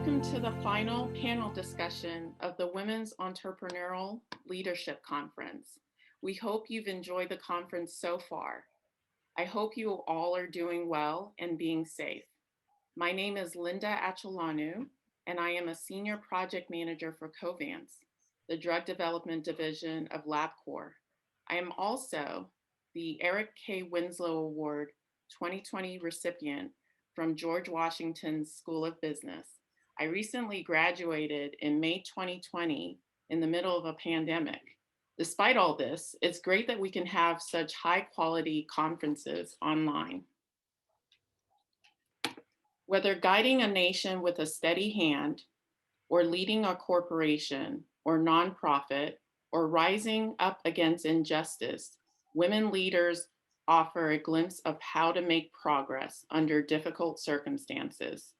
Welcome to the final panel discussion of the Women's Entrepreneurial Leadership Conference. We hope you've enjoyed the conference so far. I hope you all are doing well and being safe. My name is Linda Achelanu, and I am a Senior Project Manager for Covance, the Drug Development Division of LabCorp. I am also the Eric K. Winslow Award 2020 recipient from George Washington's School of Business. I recently graduated in May 2020 in the middle of a pandemic. Despite all this, it's great that we can have such high quality conferences online. Whether guiding a nation with a steady hand, or leading a corporation or nonprofit, or rising up against injustice, women leaders offer a glimpse of how to make progress under difficult circumstances.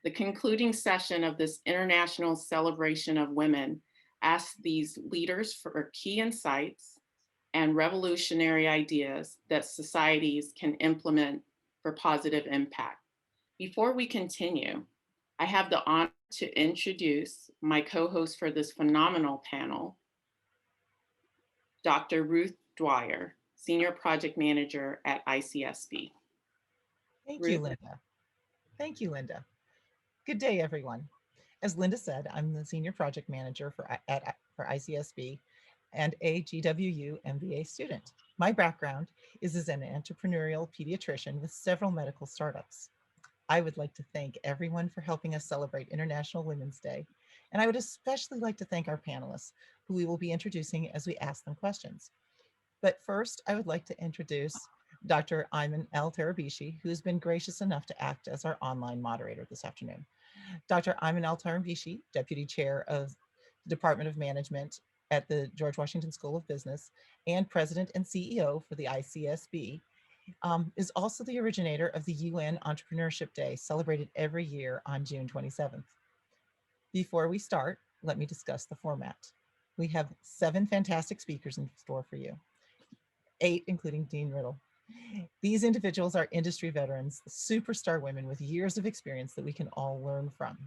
The concluding session of this International Celebration of Women asks these leaders for key insights and revolutionary ideas that societies can implement for positive impact. Before we continue, I have the honor to introduce my co-host for this phenomenal panel, Dr. Ruth Dwyer, Senior Project Manager at ICSB. Thank you, Linda. Thank you, Linda. Good day, everyone. As Linda said, I'm the Senior Project Manager for ICSB and a GWU MBA student. My background is as an entrepreneurial pediatrician with several medical startups. I would like to thank everyone for helping us celebrate International Women's Day, and I would especially like to thank our panelists, who we will be introducing as we ask them questions. But first, I would like to introduce Dr. Ayman El-Tarabishi, who has been gracious enough to act as our online moderator this afternoon. Dr. Ayman El-Tarabishi, Deputy Chair of the Department of Management at the George Washington School of Business and President and CEO for the ICSB, is also the originator of the UN Entrepreneurship Day, celebrated every year on June 27th. Before we start, let me discuss the format. We have 7 fantastic speakers in store for you, 8 including Dean Riddle. These individuals are industry veterans, superstar women with years of experience that we can all learn from.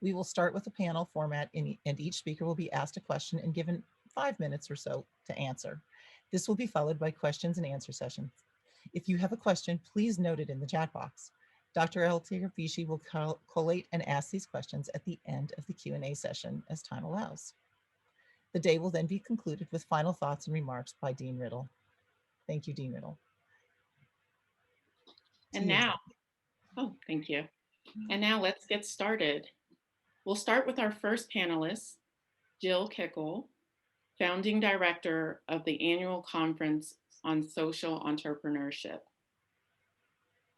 We will start with a panel format and each speaker will be asked a question and given 5 minutes or so to answer. This will be followed by questions and answer sessions. If you have a question, please note it in the chat box. Dr. El-Tarabishi will collate and ask these questions at the end of the Q&A session as time allows. The day will then be concluded with final thoughts and remarks by Dean Riddle. Thank you, Dean Riddle. And now, thank you. And now let's get started. We'll start with our first panelist, Jill Kikul, Founding Director of the Annual Conference on Social Entrepreneurship.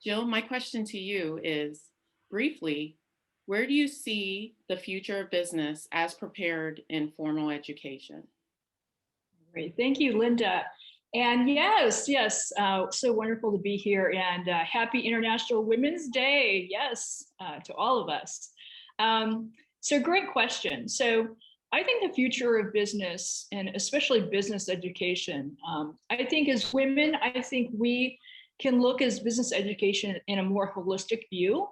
Jill, my question to you is, briefly, where do you see the future of business as prepared in formal education? Great, thank you, Linda. And yes, so wonderful to be here, and happy International Women's Day, yes, to all of us. So great question. So I think the future of business, and especially business education, I think as women, I think we can look as business education in a more holistic view,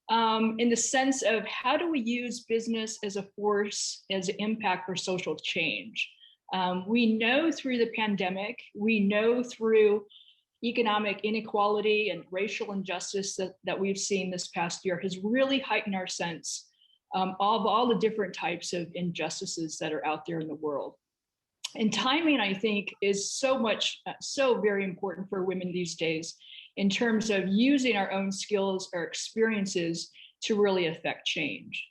in the sense of how do we use business as a force, as an impact for social change. We know through the pandemic, we know through economic inequality and racial injustice that we've seen this past year has really heightened our sense of all the different types of injustices that are out there in the world. And timing, I think, is so very important for women these days in terms of using our own skills or experiences to really affect change.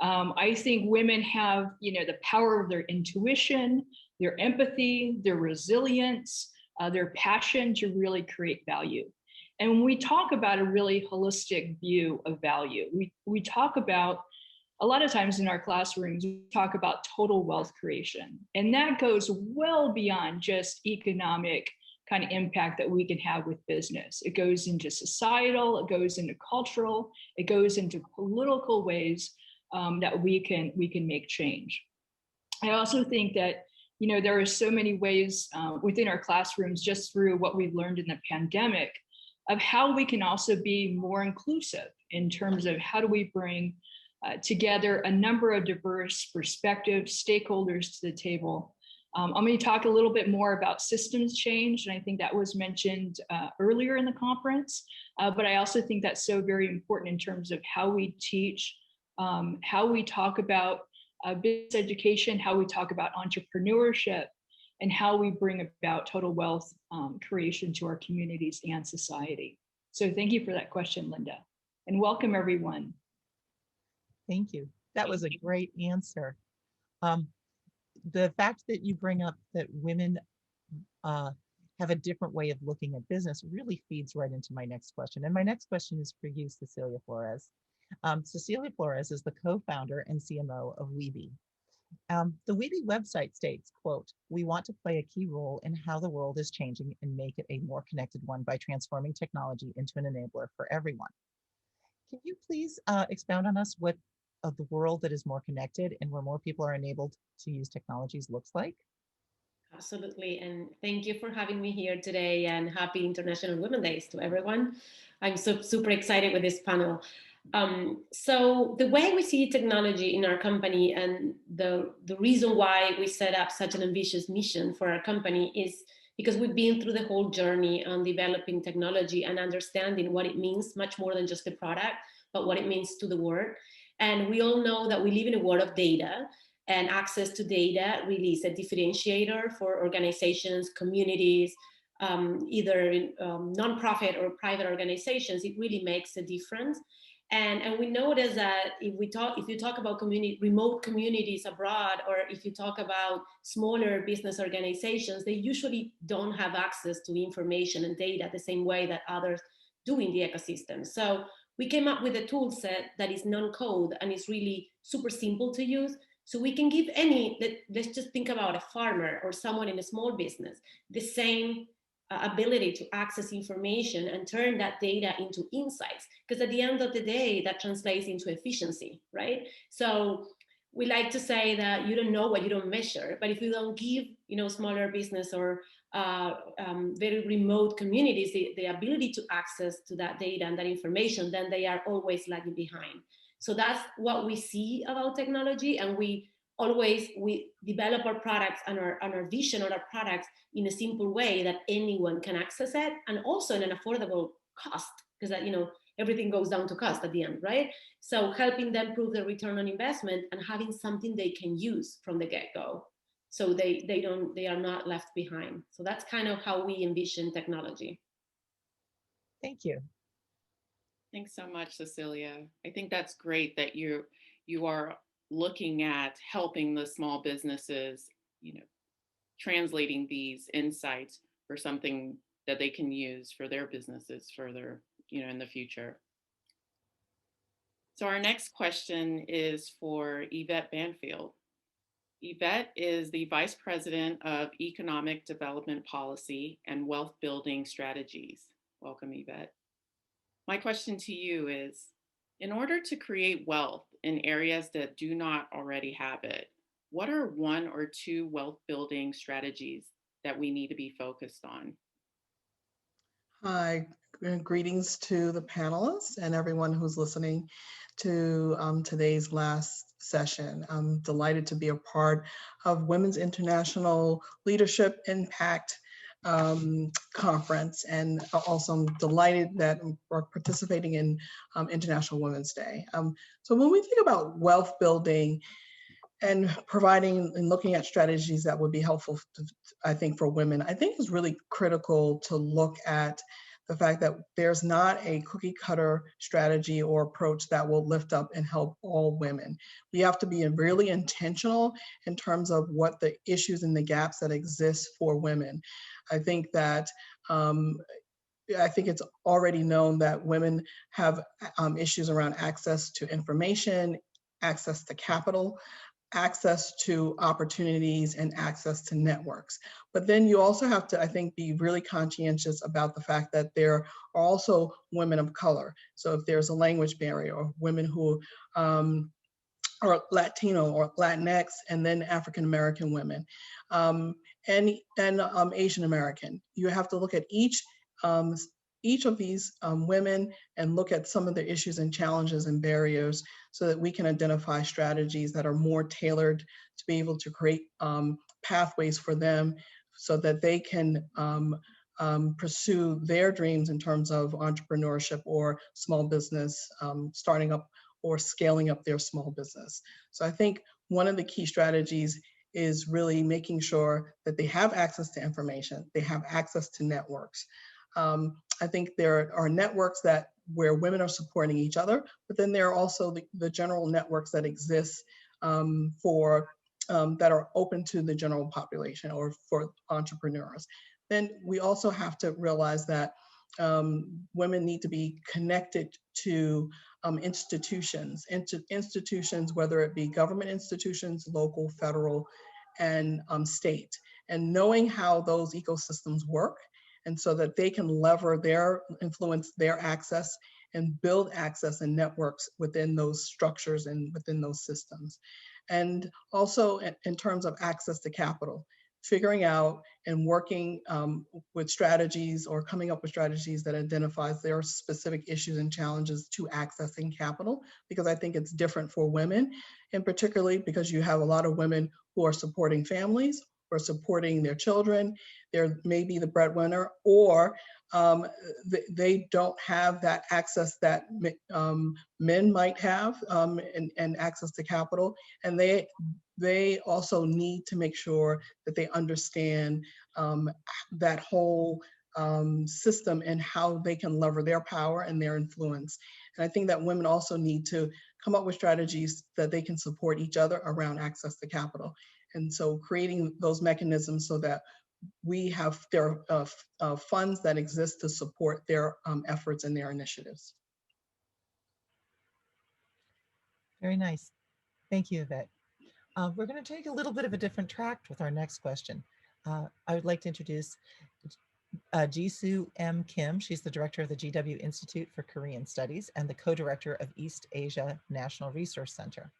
I think women have, the power of their intuition, their empathy, their resilience, their passion to really create value. And when we talk about a really holistic view of value, we talk about, a lot of times in our classrooms, we talk about total wealth creation. And that goes well beyond just economic kind of impact that we can have with business. It goes into societal, it goes into cultural, it goes into political ways that we can make change. I also think that, there are so many ways within our classrooms, just through what we've learned in the pandemic, of how we can also be more inclusive in terms of how do we bring together a number of diverse perspectives, stakeholders to the table. I'm going to talk a little bit more about systems change, and I think that was mentioned earlier in the conference, but I also think that's so very important in terms of how we teach, how we talk about business education, how we talk about entrepreneurship, and how we bring about total wealth creation to our communities and society. So thank you for that question, Linda, and welcome everyone. Thank you. That was a great answer. The fact that you bring up that women have a different way of looking at business really feeds right into my next question. And my next question is for you, Cecilia Flores. Cecilia Flores is the co-founder and CMO of Webee. The Webee website states, quote, "We want to play a key role in how the world is changing and make it a more connected one by transforming technology into an enabler for everyone." Can you please expound on us what of the world that is more connected and where more people are enabled to use technologies looks like? Absolutely. And thank you for having me here today, and happy International Women's Day to everyone. I'm super excited with this panel. So the way we see technology in our company, and the reason why we set up such an ambitious mission for our company, is because we've been through the whole journey on developing technology and understanding what it means, much more than just the product, but what it means to the world. And we all know that we live in a world of data, and access to data really is a differentiator for organizations, communities, either in, nonprofit or private organizations. It really makes a difference. And we notice that if you talk about remote communities abroad, or if you talk about smaller business organizations, they usually don't have access to information and data the same way that others do in the ecosystem. So we came up with a tool set that is non-code and is really super simple to use. So we can give let's just think about a farmer or someone in a small business, the same ability to access information and turn that data into insights. Because at the end of the day, that translates into efficiency, right? So we like to say that you don't know what you don't measure, but if you don't give, smaller business or very remote communities the ability to access to that data and that information, then they are always lagging behind. So that's what we see about technology, and we develop our products and our vision on our products in a simple way that anyone can access it, and also in an affordable cost, because everything goes down to cost at the end, right? So helping them prove their return on investment and having something they can use from the get-go, so they are not left behind. So that's kind of how we envision technology. Thank you. Thanks so much, Cecilia. I think that's great that you are looking at helping the small businesses, translating these insights for something that they can use for their businesses further, in the future. So our next question is for Evette Banfield. Evette is the Vice President of Economic Development Policy and Wealth Building Strategies. Welcome, Evette. My question to you is, in order to create wealth in areas that do not already have it, what are one or two wealth building strategies that we need to be focused on? Hi, greetings to the panelists and everyone who's listening to today's last session. I'm delighted to be a part of Women's International Leadership Impact Conference, and also I'm delighted that we're participating in International Women's Day. So when we think about wealth building and providing and looking at strategies that would be helpful, I think, for women, I think it's really critical to look at the fact that there's not a cookie cutter strategy or approach that will lift up and help all women. We have to be really intentional in terms of what the issues and the gaps that exist for women. I think that it's already known that women have issues around access to information, access to capital, access to opportunities, and access to networks. But then you also have to, I think, be really conscientious about the fact that there are also women of color. So if there's a language barrier, or women who are Latino or Latinx, and then African American women, and Asian American, you have to look at each each of these women and look at some of the issues and challenges and barriers so that we can identify strategies that are more tailored to be able to create pathways for them so that they can pursue their dreams in terms of entrepreneurship or small business, starting up or scaling up their small business. So I think one of the key strategies is really making sure that they have access to information, they have access to networks. I think there are networks where women are supporting each other, but then there are also the general networks that exist that are open to the general population or for entrepreneurs. Then we also have to realize that women need to be connected to institutions, whether it be government institutions, local, federal, and state, and knowing how those ecosystems work, and so that they can lever their influence, their access, and build access and networks within those structures and within those systems. And also in terms of access to capital, figuring out and working with strategies or coming up with strategies that identifies their specific issues and challenges to accessing capital, because I think it's different for women, and particularly because you have a lot of women who are supporting families or supporting their children. They're maybe the breadwinner, or they don't have that access that men might have and access to capital. And they also need to make sure that they understand that whole system and how they can lever their power and their influence. And I think that women also need to come up with strategies that they can support each other around access to capital. And so creating those mechanisms so that there are funds that exist to support their efforts and their initiatives. Very nice. Thank you, Evette. We're going to take a little bit of a different track with our next question. I would like to introduce Jisoo M. Kim. She's the director of the GW Institute for Korean Studies and the co-director of East Asia National Resource Center.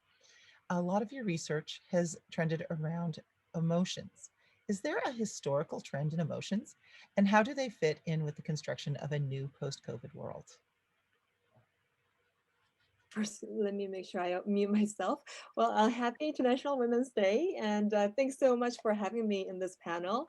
A lot of your research has trended around emotions. Is there a historical trend in emotions, and how do they fit in with the construction of a new post-COVID world? First, let me make sure I mute myself. Well, happy International Women's Day, and thanks so much for having me in this panel.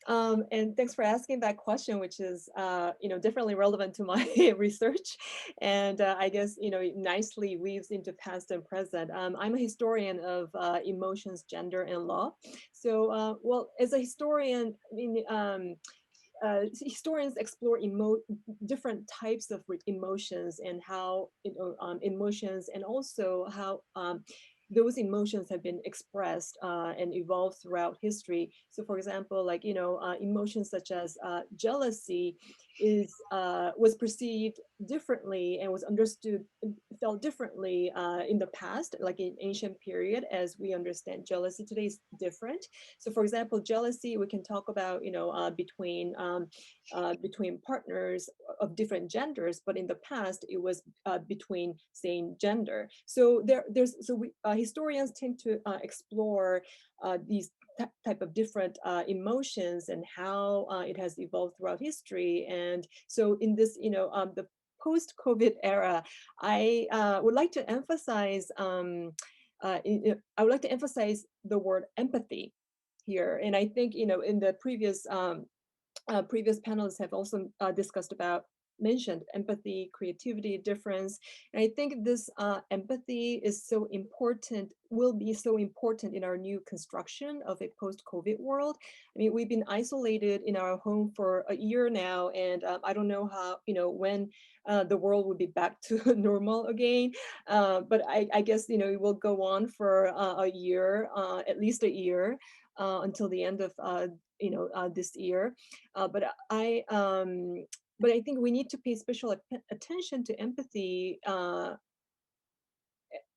And thanks for asking that question, which is, definitely relevant to my research, and I guess, nicely weaves into past and present. I'm a historian of emotions, gender, and law. So, well, as a historian, I mean, historians explore different types of emotions and how emotions, and also how those emotions have been expressed and evolved throughout history. So for example, like, emotions such as jealousy was perceived differently and was understood, felt differently in the past, like in ancient period, as we understand jealousy today is different. So for example, jealousy, we can talk about, between partners of different genders, but in the past it was between same gender. So historians tend to explore these type of different emotions and how it has evolved throughout history. And so in this, the post-COVID era, I would like to emphasize the word empathy here. And I think, in the previous panelists have also mentioned empathy, creativity, difference. And I think this empathy is so important, will be so important in our new construction of a post-COVID world. I mean, we've been isolated in our home for a year now, and I don't know how, when the world will be back to normal again. But I guess, it will go on for a year, at least a year, until the end of this year. But I think we need to pay special attention to empathy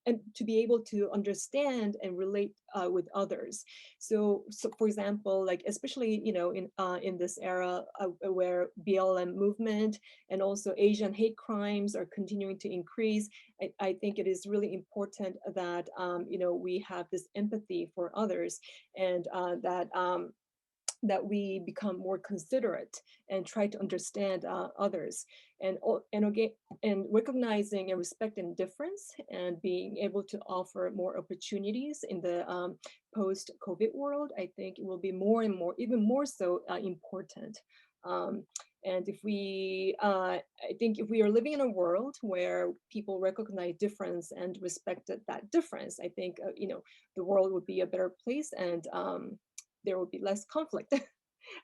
and to be able to understand and relate with others. So for example, like especially in this era where BLM movement and also Asian hate crimes are continuing to increase, I think it is really important that we have this empathy for others, and that that we become more considerate and try to understand others, and again, and recognizing and respecting difference, and being able to offer more opportunities in the post-COVID world, I think it will be more and more, even more so important. And if we, I think if we are living in a world where people recognize difference and respect that difference, I think, you know, the world would be a better place, and there will be less conflict.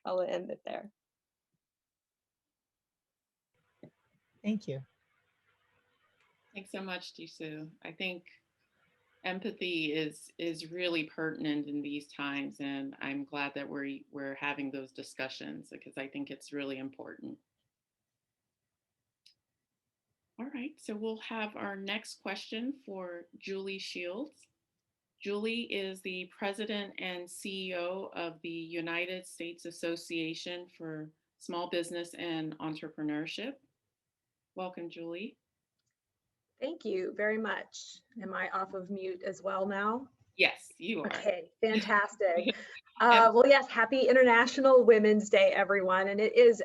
I'll end it there. Thank you. Thanks so much, Jisoo. I think empathy is really pertinent in these times, and I'm glad that we're having those discussions, because I think it's really important. All right, so we'll have our next question for Julie Shields. Julie is the president and CEO of the United States Association for Small Business and Entrepreneurship. Welcome, Julie. Thank you very much. Am I off of mute as well now? Yes, you are. Okay, fantastic. Well, yes, happy International Women's Day, everyone. And it is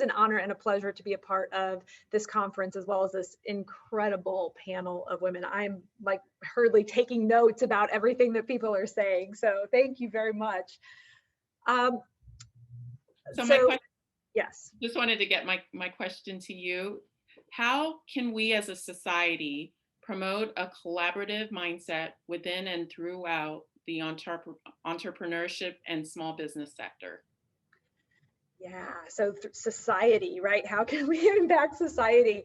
an honor and a pleasure to be a part of this conference, as well as this incredible panel of women. I'm like hurriedly taking notes about everything that people are saying. So thank you very much. Yes. Just wanted to get my question to you. How can we as a society promote a collaborative mindset within and throughout the entrepreneurship and small business sector? Yeah, so society, right? How can we impact society?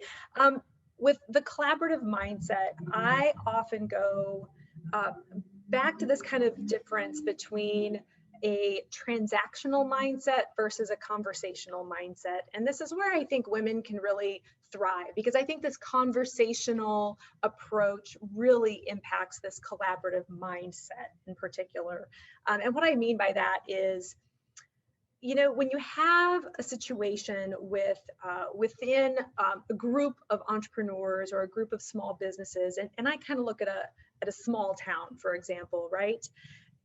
With the collaborative mindset, I often go back to this kind of difference between a transactional mindset versus a conversational mindset. And this is where I think women can really thrive, because I think this conversational approach really impacts this collaborative mindset in particular. And what I mean by that is, you know, when you have a situation with within a group of entrepreneurs or a group of small businesses, and I kind of look at a small town, for example, right?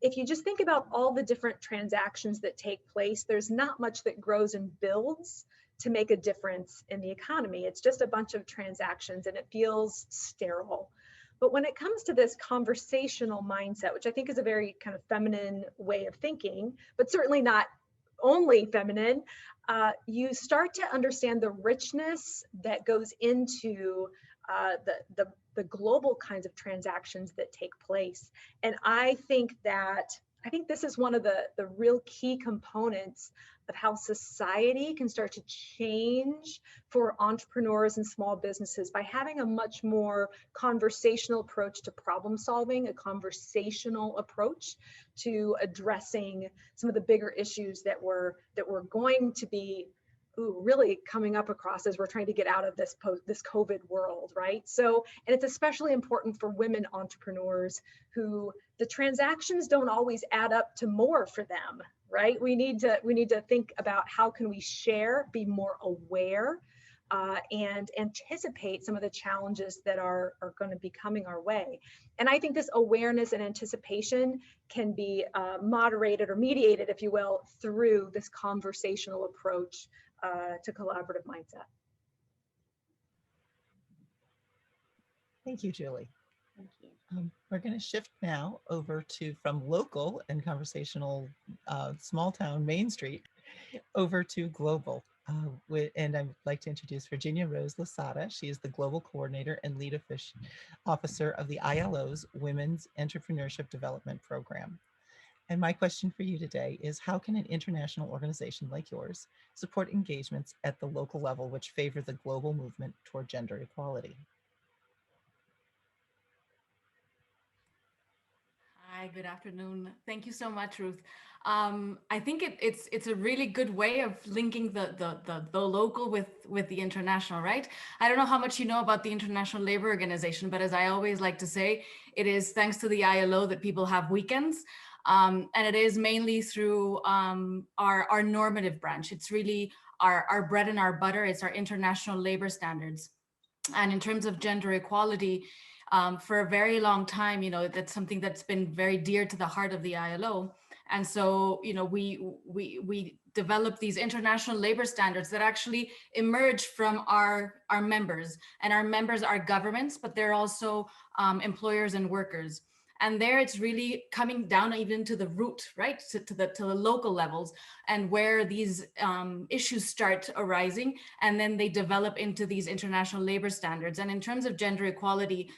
If you just think about all the different transactions that take place, there's not much that grows and builds to make a difference in the economy. It's just a bunch of transactions, and it feels sterile. But when it comes to this conversational mindset, which I think is a very kind of feminine way of thinking, but certainly not only feminine, you start to understand the richness that goes into the global kinds of transactions that take place. And I think this is one of the real key components of how society can start to change for entrepreneurs and small businesses, by having a much more conversational approach to problem solving, a conversational approach to addressing some of the bigger issues that we're going to be really coming up across as we're trying to get out of this COVID world, right? So, and it's especially important for women entrepreneurs who the transactions don't always add up to more for them, right? We need to think about how can we share, be more aware, and anticipate some of the challenges that are going to be coming our way. And I think this awareness and anticipation can be moderated or mediated, if you will, through this conversational approach to collaborative mindset. Thank you, Julie. Thank you. We're going to shift now over to from local and conversational small town Main Street over to global. And I'd like to introduce Virginia Rose-Losada. She is the Global Coordinator and Lead Officer of the ILO's Women's Entrepreneurship Development Program. And my question for you today is, how can an international organization like yours support engagements at the local level which favor the global movement toward gender equality? Hi, good afternoon. Thank you so much, Ruth. I think it's a really good way of linking the local with the international, right? I don't know how much you know about the International Labor Organization, but as I always like to say, it is thanks to the ILO that people have weekends. And it is mainly through our normative branch. It's really our bread and our butter. It's our international labor standards. And in terms of gender equality, for a very long time, you know, that's something that's been very dear to the heart of the ILO. And so, we develop these international labor standards that actually emerge from our members, and our members are governments, but they're also employers and workers. And there it's really coming down even to the root, right, to the local levels, and where these issues start arising, and then they develop into these international labor standards. And in terms of gender equality,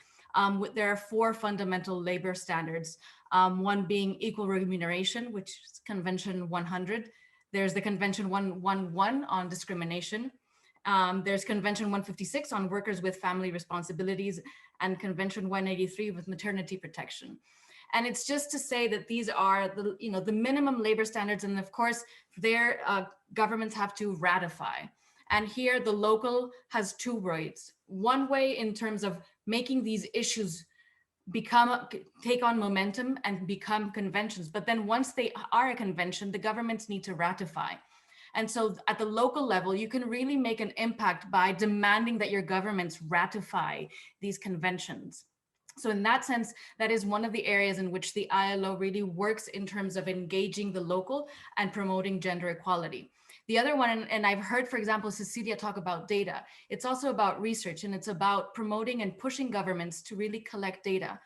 there are 4 fundamental labor standards, one being equal remuneration, which is Convention 100. There's the Convention 111 on discrimination. There's Convention 156 on workers with family responsibilities, and Convention 183 with maternity protection. And it's just to say that these are the minimum labor standards, and of course, their governments have to ratify. And here, the local has 2 ways. One way in terms of making these issues take on momentum and become conventions. But then once they are a convention, the governments need to ratify. And so at the local level, you can really make an impact by demanding that your governments ratify these conventions. So in that sense, that is one of the areas in which the ILO really works in terms of engaging the local and promoting gender equality. The other one, and I've heard, for example, Cecilia talk about data. It's also about research, and it's about promoting and pushing governments to really collect data.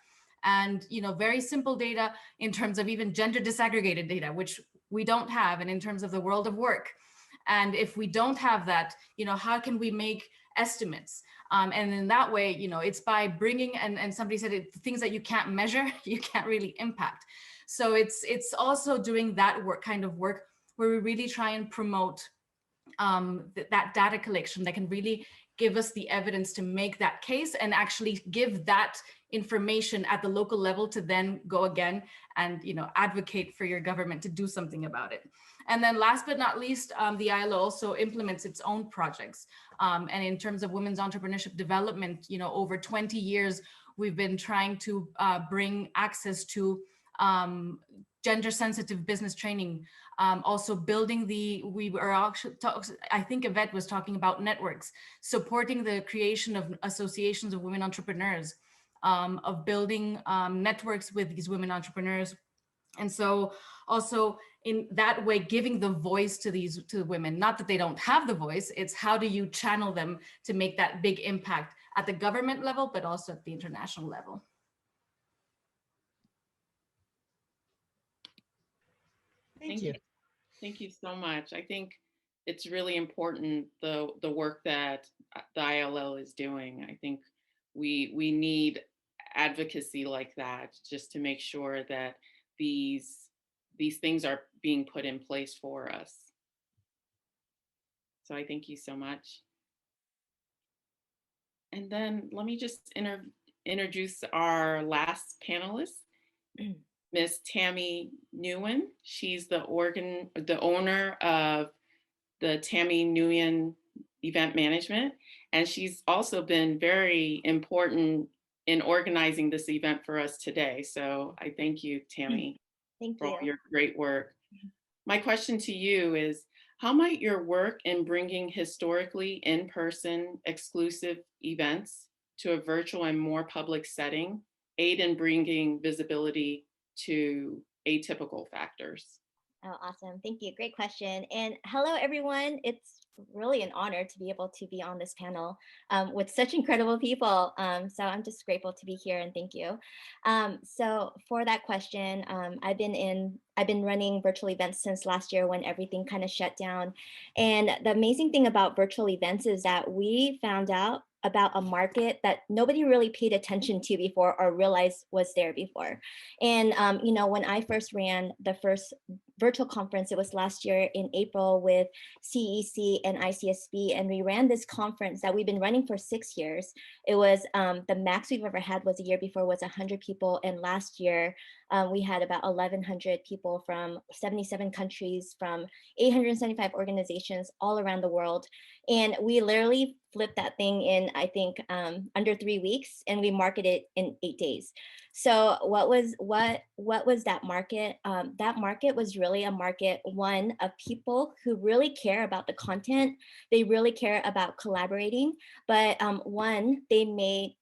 And, very simple data in terms of even gender disaggregated data, which we don't have, and in terms of the world of work. And if we don't have that, how can we make estimates? And in that way, it's by bringing, and somebody said it, things that you can't measure, you can't really impact. So it's also doing that kind of work where we really try and promote that data collection that can really give us the evidence to make that case, and actually give that information at the local level to then go again and advocate for your government to do something about it. And then last but not least, the ILO also implements its own projects. And in terms of women's entrepreneurship development, over 20 years, we've been trying to bring access to gender sensitive business training. Also building I think Evette was talking about networks, supporting the creation of associations of women entrepreneurs, of building networks with these women entrepreneurs. And so also in that way, giving the voice to women, not that they don't have the voice, it's how do you channel them to make that big impact at the government level, but also at the international level. Thank you. Thank you so much. I think it's really important, the work that the ILO is doing. I think we need advocacy like that, just to make sure that these things are being put in place for us. So I thank you so much. And then let me just introduce our last panelist, Miss Tammy Nguyen. She's the owner of the Tammy Nguyen Event Management, and she's also been very important in organizing this event for us today. So I thank you, Tammy, for all your great work. My question to you is, how might your work in bringing historically in-person exclusive events to a virtual and more public setting aid in bringing visibility to atypical factors? Oh, awesome. Thank you. Great question. And hello, everyone. It's really an honor to be able to be on this panel with such incredible people. So I'm just grateful to be here, and thank you. So for that question, I've been running virtual events since last year when everything kind of shut down. And the amazing thing about virtual events is that we found out about a market that nobody really paid attention to before or realized was there before. And, when I first ran the first virtual conference, it was last year in April with CEC and ICSB. And we ran this conference that we've been running for 6 years. It was the max we've ever had was the year before was 100 people. And last year we had about 1,100 people from 77 countries, from 875 organizations all around the world. And we literally flipped that thing in, I think, under 3 weeks, and we marketed it in 8 days. So what was that market? That market was really a market, one, of people who really care about the content. They really care about collaborating, but one, they made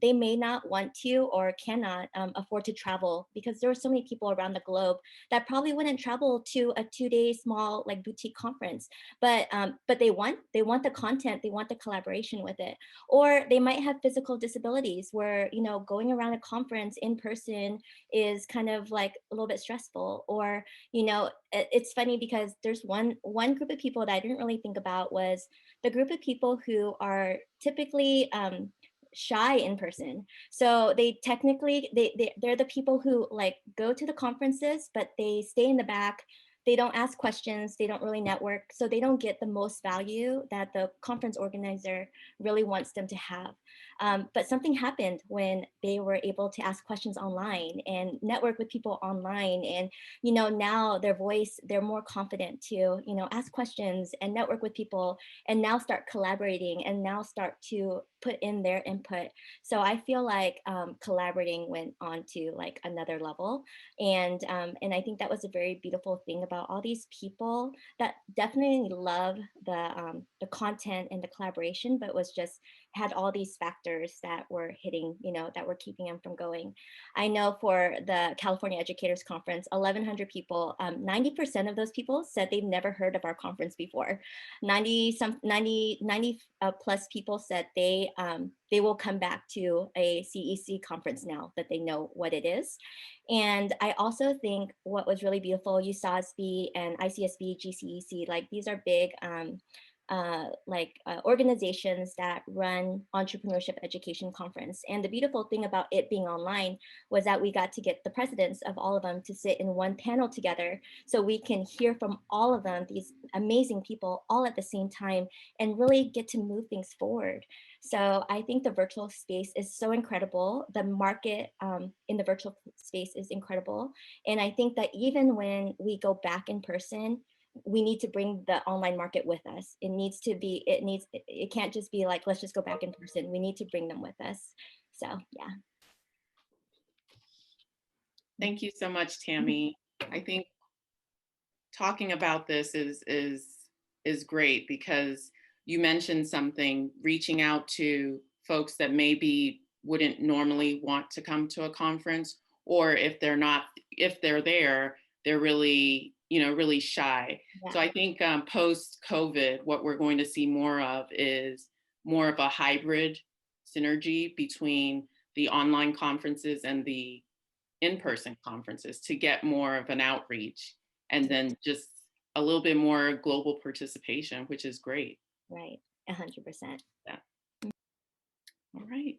they may not want to or cannot afford to travel, because there are so many people around the globe that probably wouldn't travel to a 2-day small like boutique conference, but they want the content, they want the collaboration with it. Or they might have physical disabilities where, you know, going around a conference in person is kind of like a little bit stressful. Or, you know, it's funny because there's one group of people that I didn't really think about, was the group of people who are typically shy in person. So they technically, they're the people who like go to the conferences, but they stay in the back. They don't ask questions, they don't really network, so they don't get the most value that the conference organizer really wants them to have. But something happened when they were able to ask questions online and network with people online. And, you know, now their voice, they're more confident to, you know, ask questions and network with people, and now start collaborating and now start to put in their input. So I feel like collaborating went on to like another level. And I think that was a very beautiful thing about all these people that definitely love the content and the collaboration, but was just had all these factors that were hitting, you know, that were keeping them from going. I know for the California Educators Conference, 1,100 people, 90% of those people said they've never heard of our conference before. 90 plus people said they will come back to a CEC conference now that they know what it is. And I also think what was really beautiful, USASBE and ICSB, GCEC, like these are big organizations that run entrepreneurship education conference. And the beautiful thing about it being online was that we got to get the presidents of all of them to sit in one panel together, so we can hear from all of them, these amazing people, all at the same time, and really get to move things forward. So I think the virtual space is so incredible. The market in the virtual space is incredible. And I think that even when we go back in person, we need to bring the online market with us. It can't just be like, let's just go back in person. We need to bring them with us. So yeah. Thank you so much, Tammy. I think talking about this is great, because you mentioned something, reaching out to folks that maybe wouldn't normally want to come to a conference, or if they're there, they're really, you know, really shy. Yeah. So I think post-COVID, what we're going to see more of is more of a hybrid synergy between the online conferences and the in-person conferences to get more of an outreach, and then just a little bit more global participation, which is great. Right, 100%. Yeah. All right.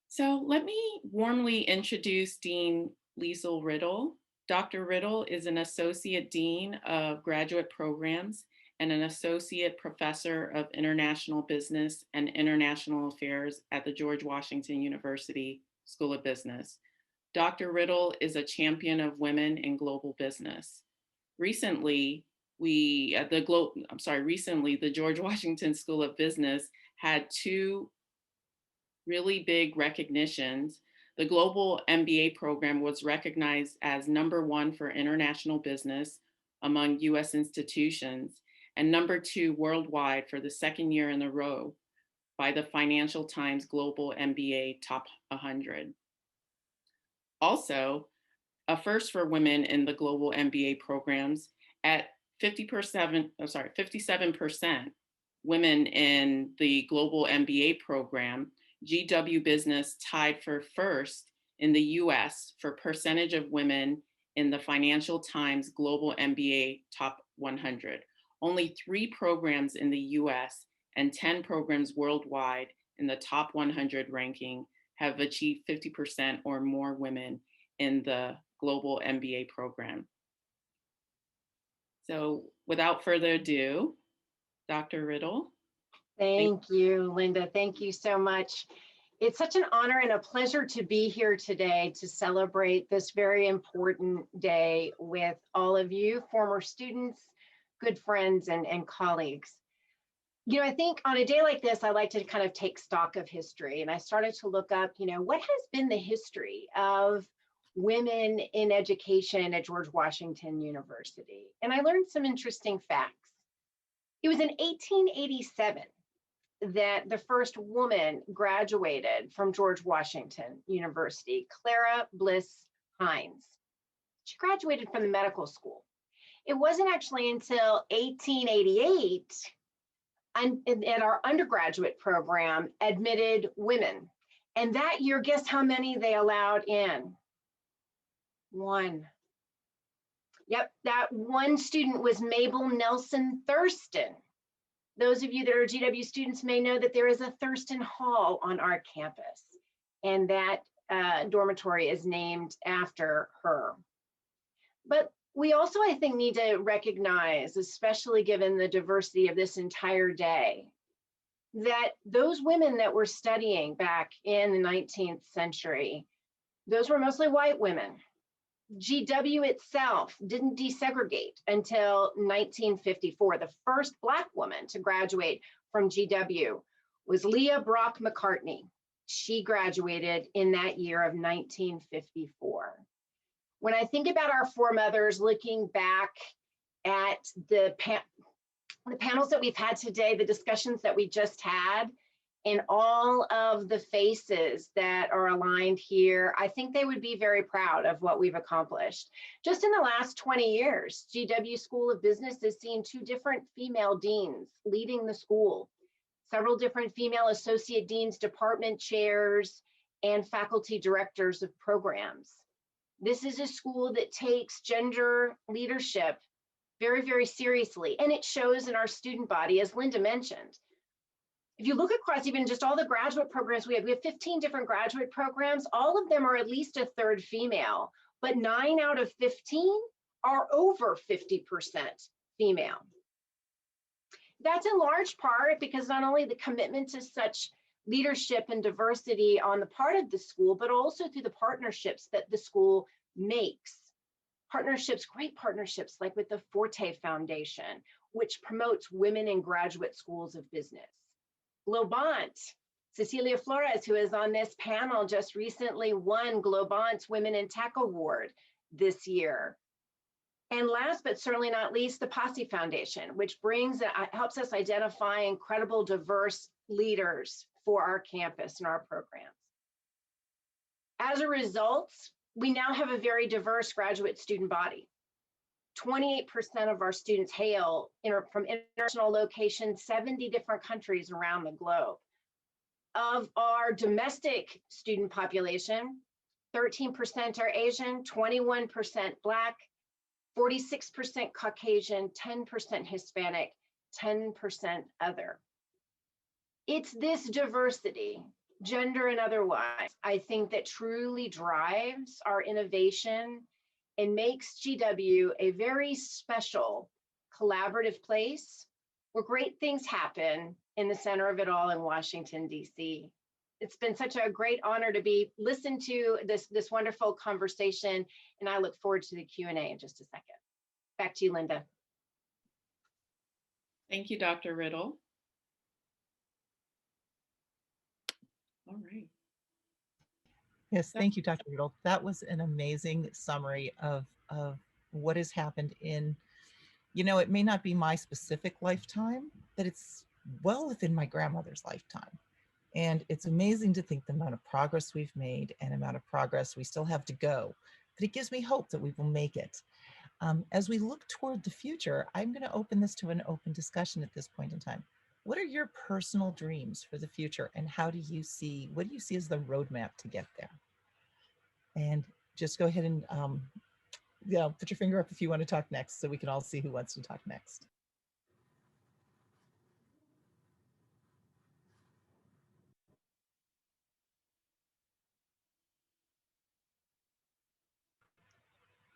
So let me warmly introduce Dean Liesl Riddle. Dr. Riddle is an Associate Dean of Graduate Programs and an Associate Professor of International Business and International Affairs at the George Washington University School of Business. Dr. Riddle is a champion of women in global business. Recently, the George Washington School of Business had two really big recognitions. The Global MBA program was recognized as #1 for international business among US institutions, and #2 worldwide for the second year in a row by the Financial Times Global MBA Top 100. Also, a first for women in the global MBA programs at 57% women in the global MBA program. GW Business tied for first in the US for percentage of women in the Financial Times Global MBA Top 100. Only 3 programs in the US and 10 programs worldwide in the top 100 ranking have achieved 50% or more women in the global MBA program. So without further ado, Dr. Riddle. Thank you, Linda. Thank you so much. It's such an honor and a pleasure to be here today to celebrate this very important day with all of you, former students, good friends, and colleagues. You know, I think on a day like this, I like to kind of take stock of history. And I started to look up, you know, what has been the history of women in education at George Washington University? And I learned some interesting facts. It was in 1887 that the first woman graduated from George Washington University, Clara Bliss Hines. She graduated from the medical school. It wasn't actually until 1888 at our undergraduate program admitted women. And that year, guess how many they allowed in? One. Yep, that one student was Mabel Nelson Thurston. Those of you that are GW students may know that there is a Thurston Hall on our campus, and that dormitory is named after her. But we also, I think, need to recognize, especially given the diversity of this entire day, that those women that were studying back in the 19th century, those were mostly white women. GW itself didn't desegregate until 1954. The first Black woman to graduate from GW was Leah Brock McCartney. She graduated in that year of 1954. When I think about our foremothers, looking back at the panels that we've had today, the discussions that we just had, and all of the faces that are aligned here, I think they would be very proud of what we've accomplished. Just in the last 20 years, GW School of Business has seen 2 different female deans leading the school, several different female associate deans, department chairs, and faculty directors of programs. This is a school that takes gender leadership very, very seriously, and it shows in our student body, as Linda mentioned. If you look across even just all the graduate programs we have 15 different graduate programs. All of them are at least a third female, but 9 out of 15 are over 50% female. That's in large part because not only the commitment to such leadership and diversity on the part of the school, but also through the partnerships that the school makes. Partnerships, great partnerships like with the Forte Foundation, which promotes women in graduate schools of business. Globant, Cecilia Flores, who is on this panel, just recently won Globant's Women in Tech Award this year. And last but certainly not least, the Posse Foundation, which helps us identify incredible, diverse leaders for our campus and our programs. As a result, we now have a very diverse graduate student body. 28% of our students hail from international locations, 70 different countries around the globe. Of our domestic student population, 13% are Asian, 21% Black, 46% Caucasian, 10% Hispanic, 10% other. It's this diversity, gender and otherwise, I think that truly drives our innovation and makes GW a very special collaborative place where great things happen in the center of it all in Washington, DC. It's been such a great honor to be listened to this wonderful conversation, and I look forward to the Q&A in just a second. Back to you, Linda. Thank you, Dr. Riddle. All right. Yes, thank you, Dr. Riddle. That was an amazing summary of what has happened in, it may not be my specific lifetime, but it's well within my grandmother's lifetime. And it's amazing to think the amount of progress we've made and amount of progress we still have to go. But it gives me hope that we will make it. As we look toward the future, I'm going to open this to an open discussion at this point in time. What are your personal dreams for the future, and what do you see as the roadmap to get there? And just go ahead and put your finger up if you want to talk next, so we can all see who wants to talk next.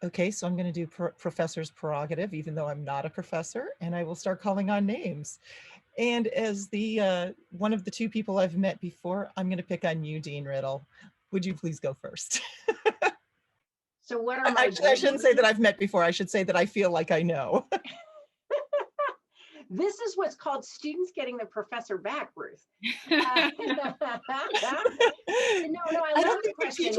Okay, so I'm going to do professor's prerogative, even though I'm not a professor, and I will start calling on names. And as the one of the 2 people I've met before, I'm going to pick on you, Dean Riddle. Would you please go first? So what are my Actually, I shouldn't say that I've met before. I should say that I feel like I know. This is what's called students getting the professor back, Ruth. No, I love the question.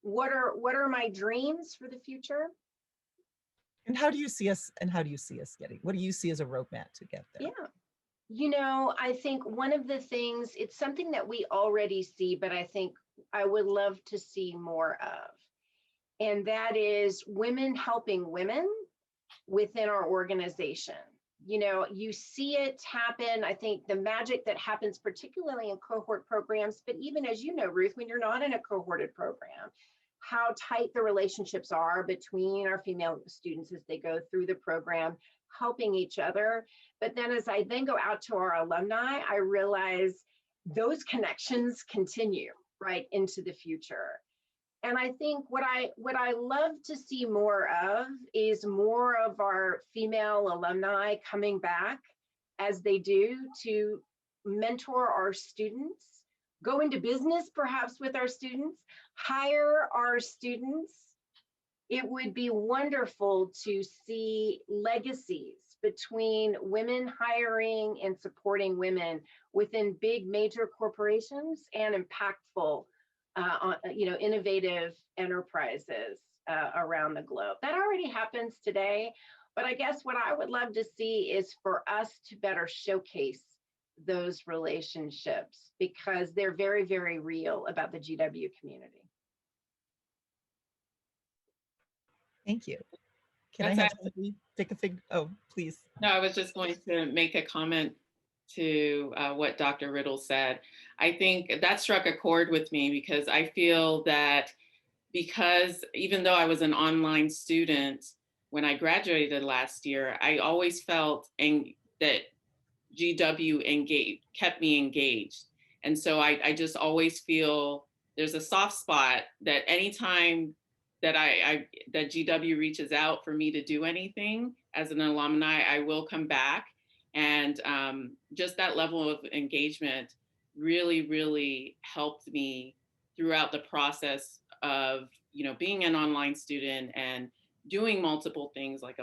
What are my dreams for the future? And how do you see us getting? What do you see as a roadmap to get there? Yeah. You know, I think one of the things, it's something that we already see, but I think I would love to see more of. And that is women helping women within our organization. You know, you see it happen. I think the magic that happens, particularly in cohort programs, but even as you know, Ruth, when you're not in a cohorted program, how tight the relationships are between our female students as they go through the program, helping each other. But then as I then go out to our alumni, I realize those connections continue right into the future. And I think what I love to see more of is more of our female alumni coming back as they do to mentor our students, go into business perhaps with our students, hire our students. It would be wonderful to see legacies between women hiring and supporting women within big major corporations and impactful innovative enterprises around the globe. That already happens today, but I guess what I would love to see is for us to better showcase those relationships because they're very, very real about the GW community. Thank you. Can I have somebody take a fig? Oh, please. No, I was just going to make a comment to what Dr. Riddle said. I think that struck a chord with me because I feel that because even though I was an online student when I graduated last year, I always felt that GW kept me engaged. And so I just always feel there's a soft spot that anytime that that GW reaches out for me to do anything as an alumni, I will come back. And just that level of engagement really, really helped me throughout the process of, being an online student and doing multiple things like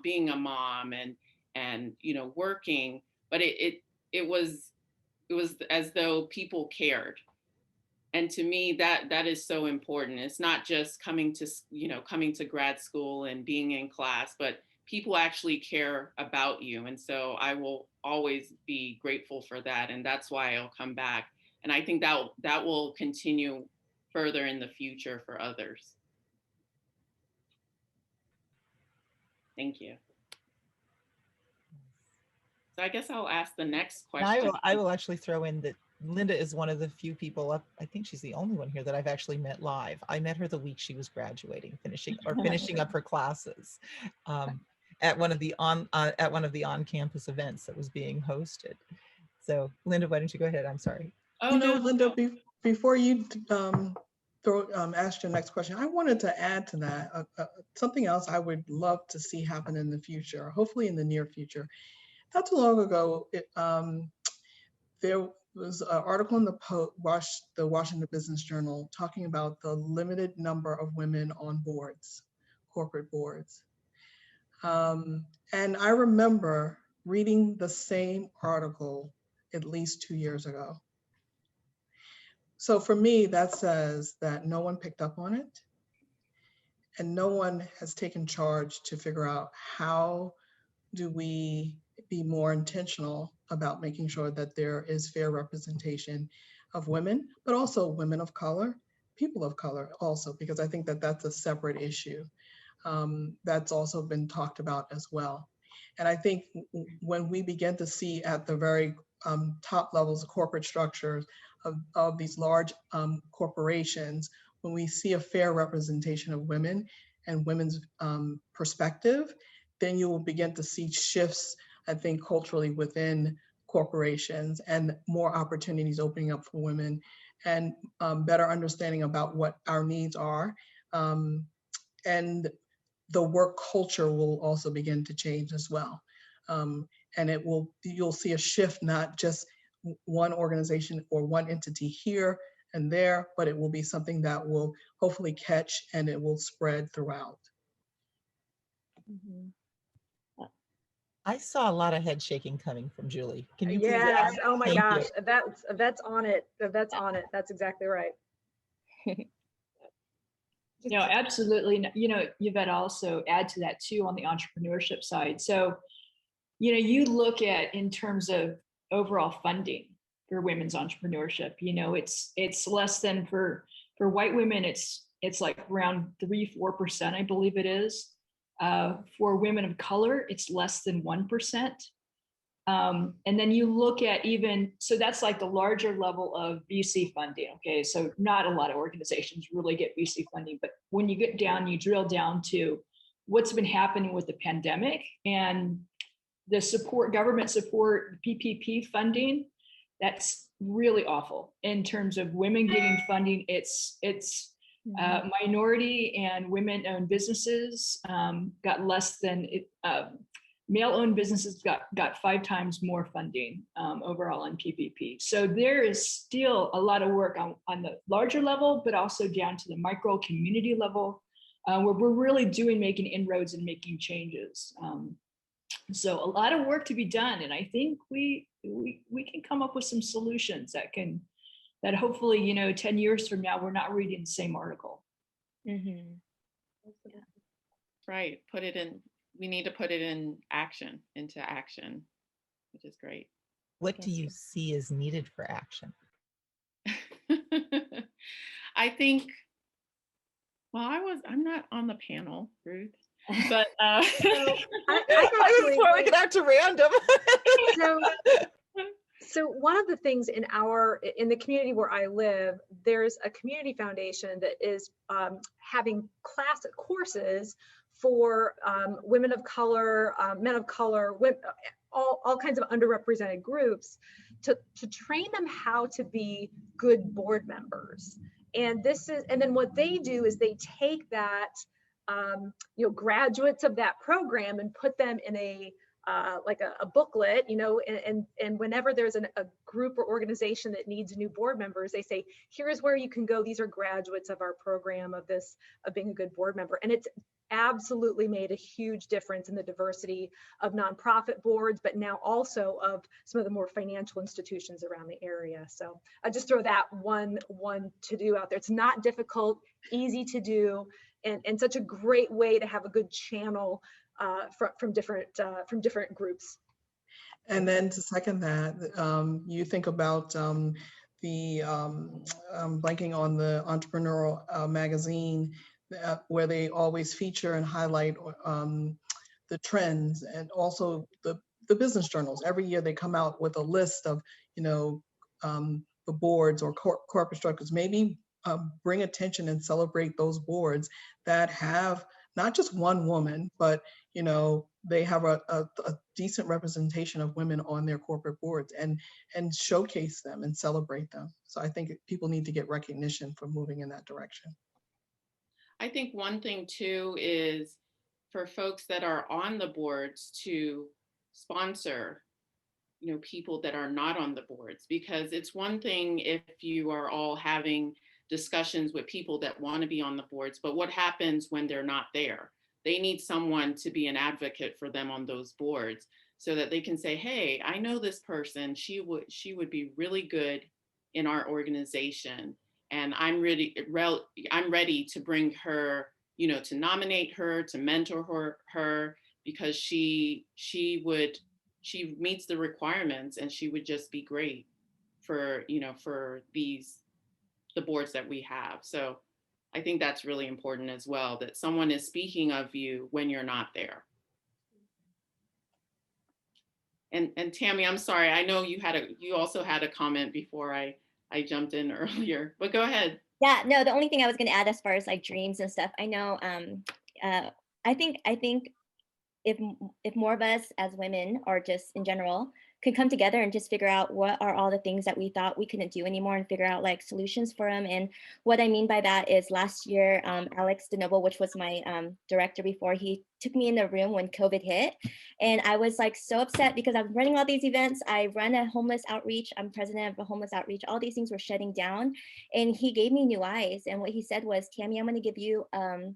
being a mom and working. But it was as though people cared. And to me, that is so important. It's not just coming to grad school and being in class, but people actually care about you. And so I will always be grateful for that. And that's why I'll come back. And I think that will continue further in the future for others. Thank you. So I guess I'll ask the next question. I will actually throw in that Linda is one of the few people up. I think she's the only one here that I've actually met live. I met her the week she was graduating, finishing up her classes at one of the on-campus events that was being hosted. So Linda, why don't you go ahead? I'm sorry. Oh, no, Linda, before you ask your next question, I wanted to add to that something else I would love to see happen in the future, hopefully in the near future. Not too long ago, there was an article in the Washington Business Journal talking about the limited number of women on boards, corporate boards. And I remember reading the same article at least 2 years ago. So for me, that says that no one picked up on it and no one has taken charge to figure out how do we be more intentional about making sure that there is fair representation of women, but also women of color, people of color also, because I think that that's a separate issue that's also been talked about as well. And I think when we begin to see at the very top levels of corporate structures of these large corporations, when we see a fair representation of women and women's perspective, then you will begin to see shifts, I think, culturally within corporations and more opportunities opening up for women and better understanding about what our needs are. And the work culture will also begin to change as well. And you'll see a shift, not just one organization or one entity here and there, but it will be something that will hopefully catch and it will spread throughout. Mm-hmm. I saw a lot of head shaking coming from Julie. Can you please? Yes. Oh my gosh. You. That's on it. That's on it. That's exactly right. No, absolutely. Evette also add to that too on the entrepreneurship side. So, you look at in terms of overall funding for women's entrepreneurship. You know, it's less than for white women, it's like around 3-4%, I believe it is. For women of color, it's less than 1%. And then you look at even, so that's like the larger level of VC funding. Okay, so not a lot of organizations really get VC funding, but when you get down, you drill down to what's been happening with the pandemic and the support, government support, PPP funding, that's really awful in terms of women getting funding. It's minority and women-owned businesses got less than it. Male-owned businesses got 5 times more funding overall on PPP. So there is still a lot of work on the larger level, but also down to the micro community level, where we're really making inroads and making changes. So a lot of work to be done, and I think we can come up with some solutions that hopefully, you know, 10 years from now, we're not reading the same article. Mm-hmm. Yeah. Right. We need to put it into action, which is great. What do you see as needed for action? I think, well, I'm not on the panel, Ruth, but I was throwing it out to random. So one of the things in the community where I live, there's a community foundation that is having courses for women of color, men of color, all kinds of underrepresented groups to train them how to be good board members. And then what they do is they take that, graduates of that program and put them in a booklet, and whenever there's a group or organization that needs new board members, they say, here's where you can go. These are graduates of our program of being a good board member. And it's absolutely made a huge difference in the diversity of nonprofit boards, but now also of some of the more financial institutions around the area. So I just throw that one to do out there. It's not difficult, easy to do, and such a great way to have a good channel from different groups. And then to second that, you think about the blanking on the entrepreneurial magazine, where they always feature and highlight the trends, and also the business journals. Every year they come out with a list of, the boards or corporate structures. Maybe bring attention and celebrate those boards that have not just one woman, but they have a decent representation of women on their corporate boards, and showcase them and celebrate them. So I think people need to get recognition for moving in that direction. I think one thing too is for folks that are on the boards to sponsor, people that are not on the boards, because it's one thing if you are all having discussions with people that want to be on the boards, but what happens when they're not there? They need someone to be an advocate for them on those boards so that they can say, hey, I know this person, she would be really good in our organization. And I'm ready to bring her, to nominate her, to mentor her, because she meets the requirements, and she would just be great for, for the boards that we have. So I think that's really important as well, that someone is speaking of you when you're not there. And Tammy, I'm sorry, I know you also had a comment before I jumped in earlier, but go ahead. Yeah, no, the only thing I was going to add as far as like dreams and stuff, I know, I think if more of us as women, or just in general, could come together and just figure out what are all the things that we thought we couldn't do anymore, and figure out like solutions for them. And what I mean by that is last year, Alex DeNoble, which was my director before, he took me in the room when COVID hit. And I was like so upset because I'm running all these events. I run a homeless outreach. I'm president of a homeless outreach. All these things were shutting down. And he gave me new eyes. And what he said was, Tammy, I'm going to give you a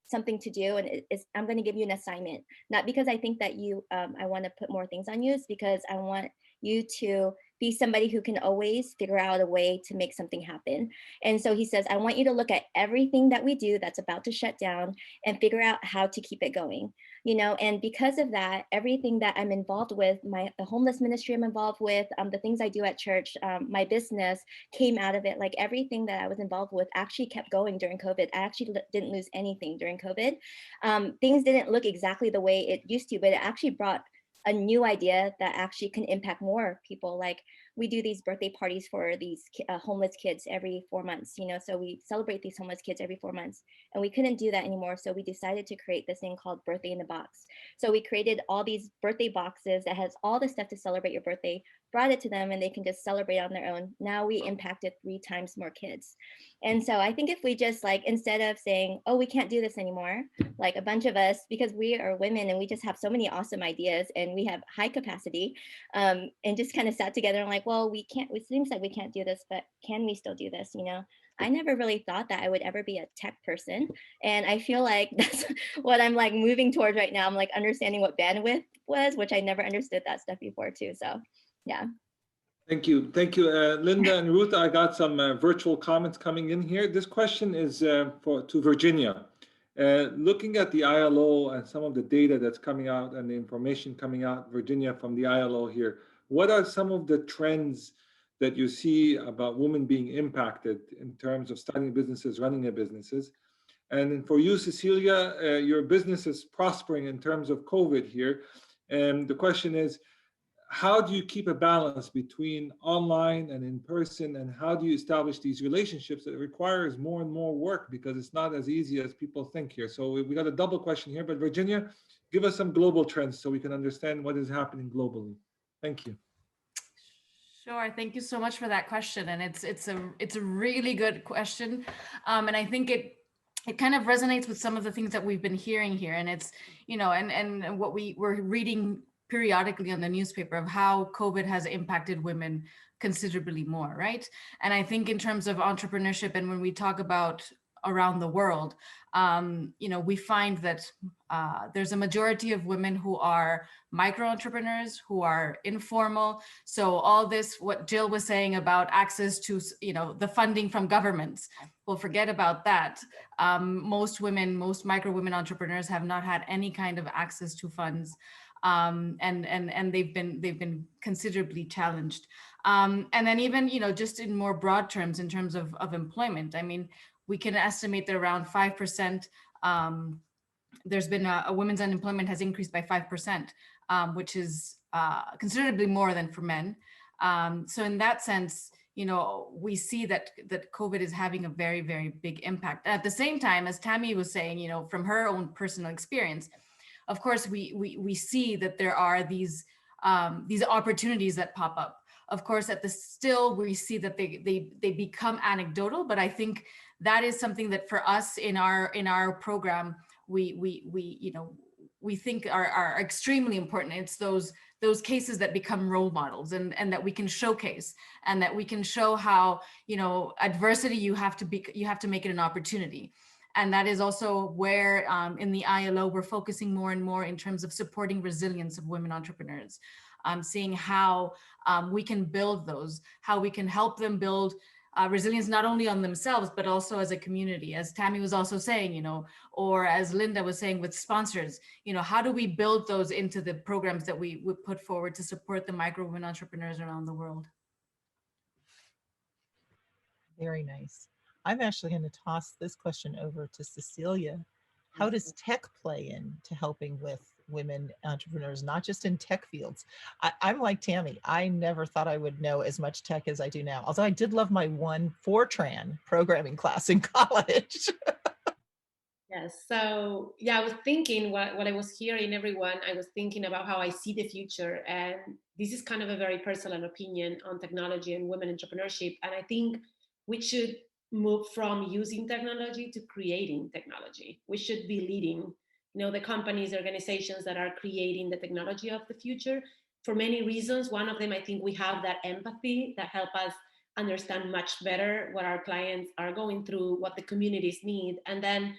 something to do, and I'm going to give you an assignment, not because I think that you I want to put more things on you, it's because I want you to be somebody who can always figure out a way to make something happen. And so he says, I want you to look at everything that we do that's about to shut down and figure out how to keep it going. You know, and because of that, everything that I'm involved with, the homeless ministry I'm involved with, the things I do at church, my business came out of it. Like everything that I was involved with actually kept going during COVID. I actually didn't lose anything during COVID. Things didn't look exactly the way it used to, but it actually brought a new idea that actually can impact more people. Like we do these birthday parties for these homeless kids every 4 months, you know, so we celebrate these homeless kids every 4 months, and we couldn't do that anymore. So we decided to create this thing called Birthday in the Box. So we created all these birthday boxes that has all the stuff to celebrate your birthday, brought it to them, and they can just celebrate on their own. Now we impacted 3 times more kids. And so I think if we just like, instead of saying, oh, we can't do this anymore, like a bunch of us, because we are women and we just have so many awesome ideas and we have high capacity, and just kind of sat together and like, well, we can't, it seems like we can't do this, but can we still do this? You know, I never really thought that I would ever be a tech person. And I feel like that's what I'm like moving towards right now. I'm like understanding what bandwidth was, which I never understood that stuff before too. So yeah. Thank you. Thank you, Linda and Ruth. I got some virtual comments coming in here. This question is to Virginia. Looking at the ILO and some of the data that's coming out and the information coming out, Virginia, from the ILO here, what are some of the trends that you see about women being impacted in terms of starting businesses, running their businesses? And for you, Cecilia, your business is prospering in terms of COVID here. And the question is, how do you keep a balance between online and in person, and how do you establish these relationships that requires more and more work, because it's not as easy as people think here? So we got a double question here, but Virginia, give us some global trends so we can understand what is happening globally. Thank you. Sure. Thank you so much for that question. And it's a really good question. And I think it kind of resonates with some of the things that we've been hearing here. And it's, you know, and what we're reading periodically on the newspaper of how COVID has impacted women considerably more, right? And I think in terms of entrepreneurship, and when we talk about around the world, you know, we find that there's a majority of women who are micro entrepreneurs, who are informal. So all this, what Jill was saying about access to, you know, the funding from governments, well, forget about that. Most women, most micro women entrepreneurs have not had any kind of access to funds. And they've been considerably challenged. And then even, you know, just in more broad terms, in terms of employment, I mean, we can estimate that around 5%, there's been a women's unemployment has increased by 5%, which is considerably more than for men. So in that sense, you know, we see that COVID is having a very, very big impact. At the same time, as Tammy was saying, you know, from her own personal experience, of course, we see that there are these opportunities that pop up. Of course, still we see that they become anecdotal, but I think that is something that for us in our program we think are extremely important. It's those cases that become role models and that we can showcase, and that we can show how, you know, adversity, you have to make it an opportunity. And that is also where in the ILO, we're focusing more and more in terms of supporting resilience of women entrepreneurs, seeing how we can build those, how we can help them build resilience, not only on themselves, but also as a community, as Tammy was also saying, you know, or as Linda was saying with sponsors, you know, how do we build those into the programs that we would put forward to support the micro women entrepreneurs around the world? Very nice. I'm actually going to toss this question over to Cecilia. How does tech play into helping with women entrepreneurs, not just in tech fields? I'm like Tammy. I never thought I would know as much tech as I do now. Although I did love my one Fortran programming class in college. Yes. So yeah, I was thinking what I was hearing everyone, I was thinking about how I see the future. And this is kind of a very personal opinion on technology and women entrepreneurship. And I think we should move from using technology to creating technology. We should be leading, you know, the companies, organizations that are creating the technology of the future for many reasons. One of them, I think we have that empathy that help us understand much better what our clients are going through, what the communities need, and then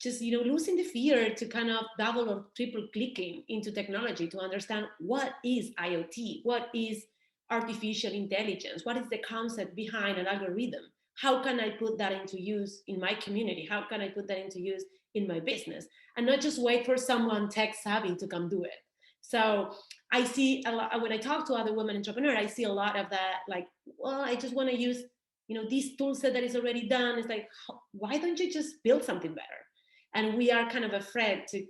just, you know, losing the fear to kind of double or triple clicking into technology to understand what is IoT, what is artificial intelligence? What is the concept behind an algorithm? How can I put that into use in my community? How can I put that into use in my business? And not just wait for someone tech savvy to come do it. So I see a lot, when I talk to other women entrepreneurs, I see a lot of that, like, well, I just want to use, this tool set that is already done. It's like, why don't you just build something better? And we are kind of afraid to,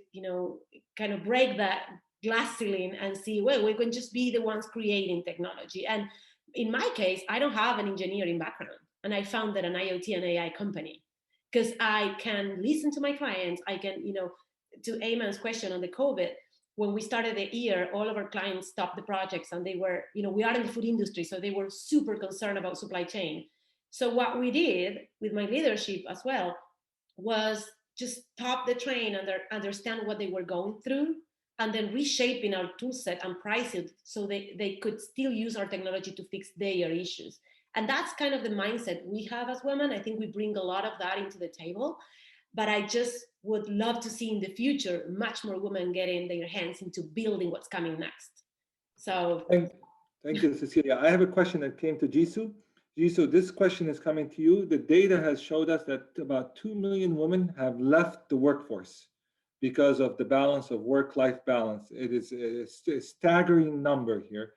kind of break that glass ceiling and see, well, we can just be the ones creating technology. And in my case, I don't have an engineering background. And I founded an IoT and AI company because I can listen to my clients. I can, to Ayman's question on the COVID, when we started the year, all of our clients stopped the projects and they were, we are in the food industry, so they were super concerned about supply chain. So what we did with my leadership as well was just stop the train and understand what they were going through, and then reshaping our tool set and price it so they could still use our technology to fix their issues. And that's kind of the mindset we have as women. I think we bring a lot of that into the table, but I just would love to see in the future much more women getting their hands into building what's coming next. So thank you, Cecilia. I have a question that came to Jisoo. Jisoo, this question is coming to you. The data has showed us that about 2 million women have left the workforce because of the balance of work-life balance. It is a staggering number here.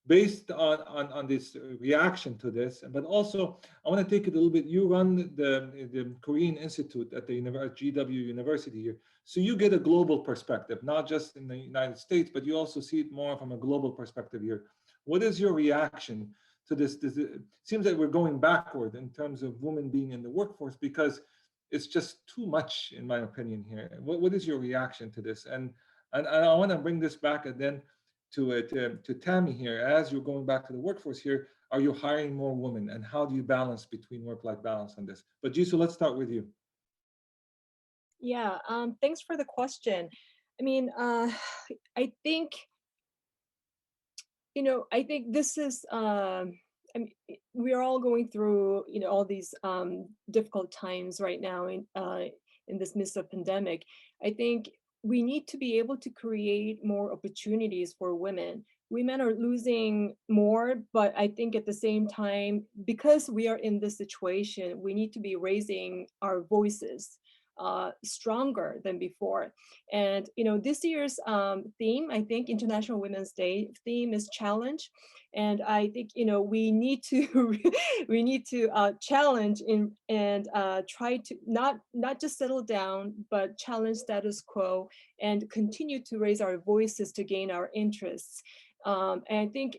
Based on this reaction to this, but also I want to take it a little bit. You run the Korean Institute at the GW University here, so you get a global perspective, not just in the United States, but you also see it more from a global perspective here. What is your reaction to this? It seems that we're going backward in terms of women being in the workforce because it's just too much, in my opinion. Here, what is your reaction to this? And I want to bring this back and then to Tammy here, as you're going back to the workforce here, are you hiring more women, and how do you balance between work-life balance on this? But Jisoo, let's start with you. Yeah, thanks for the question. I mean, I think, I think this is, I mean, we are all going through, all these difficult times right now in this midst of pandemic. I think we need to be able to create more opportunities for women. Women are losing more, but I think at the same time, because we are in this situation, we need to be raising our voices stronger than before. And this year's theme, I think International Women's Day theme is challenge. And I think we need to we need to challenge and try to not just settle down, but challenge status quo and continue to raise our voices to gain our interests. And I think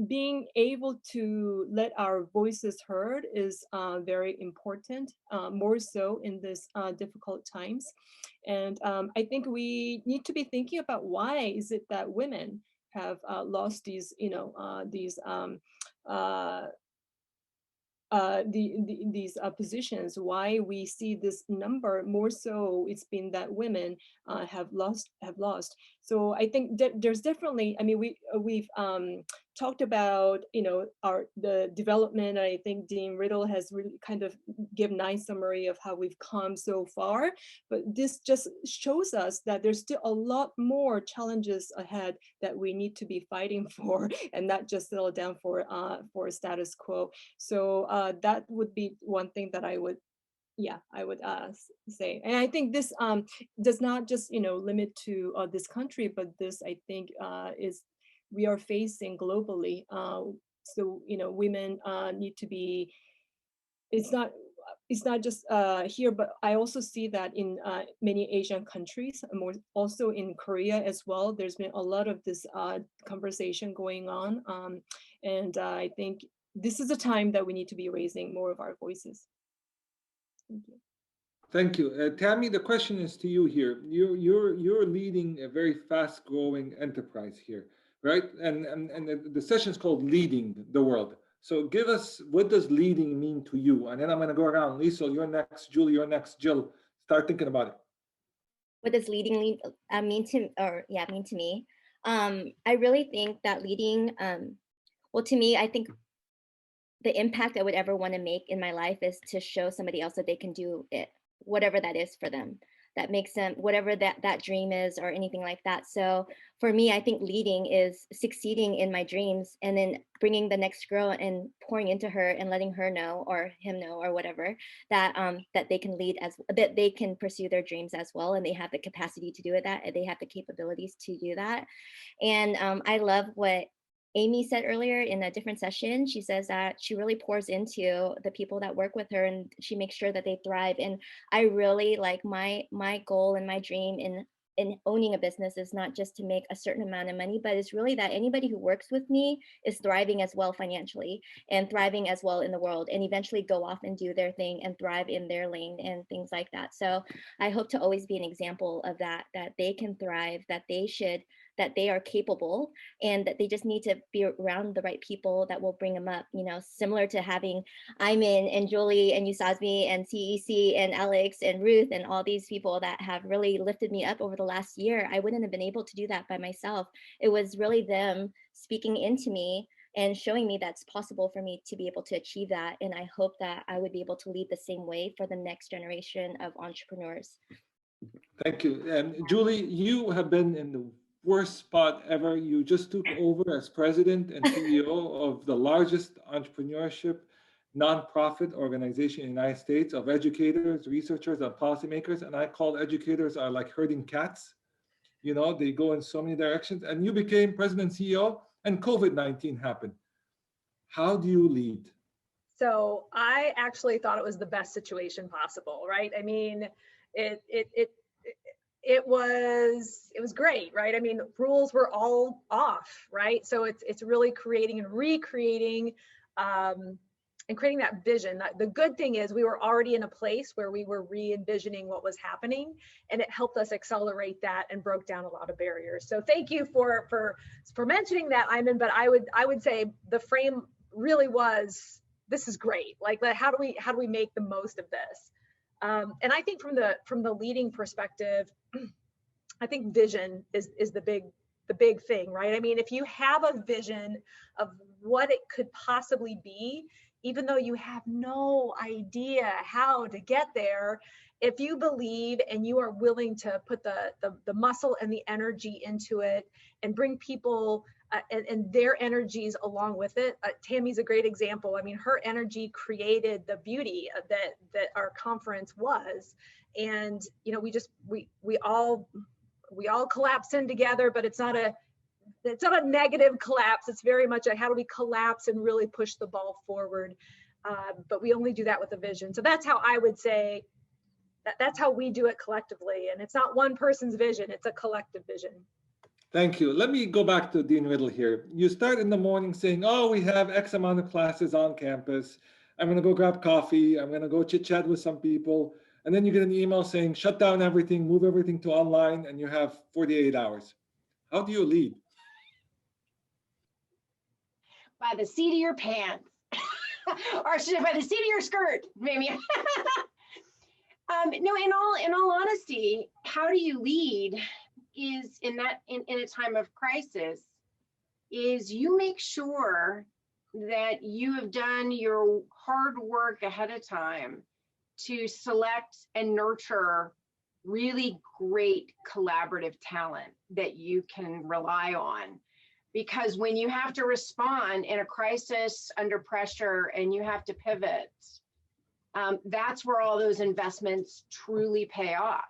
being able to let our voices heard is very important, more so in this difficult times. And I think we need to be thinking about why is it that women have lost these, these positions, why we see this number more so it's been that women have lost. So I think that there's definitely, I mean, we've talked about, the development. I think Dean Riddle has really kind of given a nice summary of how we've come so far, but this just shows us that there's still a lot more challenges ahead that we need to be fighting for and not just settle down for status quo. So that would be one thing that I would say. And I think this does not just limit to this country, but this I think is we are facing globally. So women need to be. It's not just here, but I also see that in many Asian countries, more also in Korea as well. There's been a lot of this conversation going on, and I think this is a time that we need to be raising more of our voices. Thank you. Thank you. Tammy, the question is to you here. You're leading a very fast-growing enterprise here, right? And the session is called Leading the World. So give us, what does leading mean to you? And then I'm going to go around. Lisa, you're next. Julie, you're next. Jill, start thinking about it. What does leading mean to me? I really think that leading, well, to me, I think the impact I would ever want to make in my life is to show somebody else that they can do it, whatever that is for them. that makes them whatever that dream is or anything like that. So for me, I think leading is succeeding in my dreams and then bringing the next girl and pouring into her and letting her know or him know or whatever that that they can lead that they can pursue their dreams as well, and they have the capacity to do it, that they have the capabilities to do that. And I love what Amy said earlier in a different session. She says that she really pours into the people that work with her and she makes sure that they thrive. And I really like my goal and my dream in owning a business is not just to make a certain amount of money, but it's really that anybody who works with me is thriving as well financially and thriving as well in the world, and eventually go off and do their thing and thrive in their lane and things like that. So I hope to always be an example of that they can thrive, that they are capable, and that they just need to be around the right people that will bring them up, you know, similar to having Iman and Julie and USASBE and CEC and Alex and Ruth and all these people that have really lifted me up over the last year. I wouldn't have been able to do that by myself. It was really them speaking into me and showing me that's possible for me to be able to achieve that. And I hope that I would be able to lead the same way for the next generation of entrepreneurs. Thank you. And Julie, you have been in the worst spot ever. You just took over as president and CEO of the largest entrepreneurship nonprofit organization in the United States of educators, researchers, and policymakers. And I call educators are like herding cats. You know, they go in so many directions. And you became president and CEO, and COVID-19 happened. How do you lead? So I actually thought it was the best situation possible, right? I mean, it was great, right? I mean, rules were all off, right? So it's really creating and recreating and creating that vision. The good thing is we were already in a place where we were re-envisioning what was happening, and it helped us accelerate that and broke down a lot of barriers. So thank you for mentioning that, Iman. But I would say the frame really was, this is great. Like, how do we make the most of this? And I think from the leading perspective, I think vision is the big thing, right? I mean, if you have a vision of what it could possibly be, even though you have no idea how to get there, if you believe and you are willing to put the muscle and the energy into it and bring people and their energies along with it. Tammy's a great example. I mean, her energy created the beauty that our conference was. And, you know, we all collapse in together, but it's not a negative collapse. It's very much a, how do we collapse and really push the ball forward? But we only do that with a vision. So that's how I would say, that's how we do it collectively. And it's not one person's vision, it's a collective vision. Thank you. Let me go back to Dean Riddle here. You start in the morning saying, oh, we have X amount of classes on campus. I'm going to go grab coffee. I'm going to go chit chat with some people. And then you get an email saying, shut down everything, move everything to online, and you have 48 hours. How do you lead? By the seat of your pants. Or should I by the seat of your skirt, maybe. No, in all honesty, how do you lead is in a time of crisis is you make sure that you have done your hard work ahead of time to select and nurture really great collaborative talent that you can rely on. Because when you have to respond in a crisis under pressure and you have to pivot, that's where all those investments truly pay off.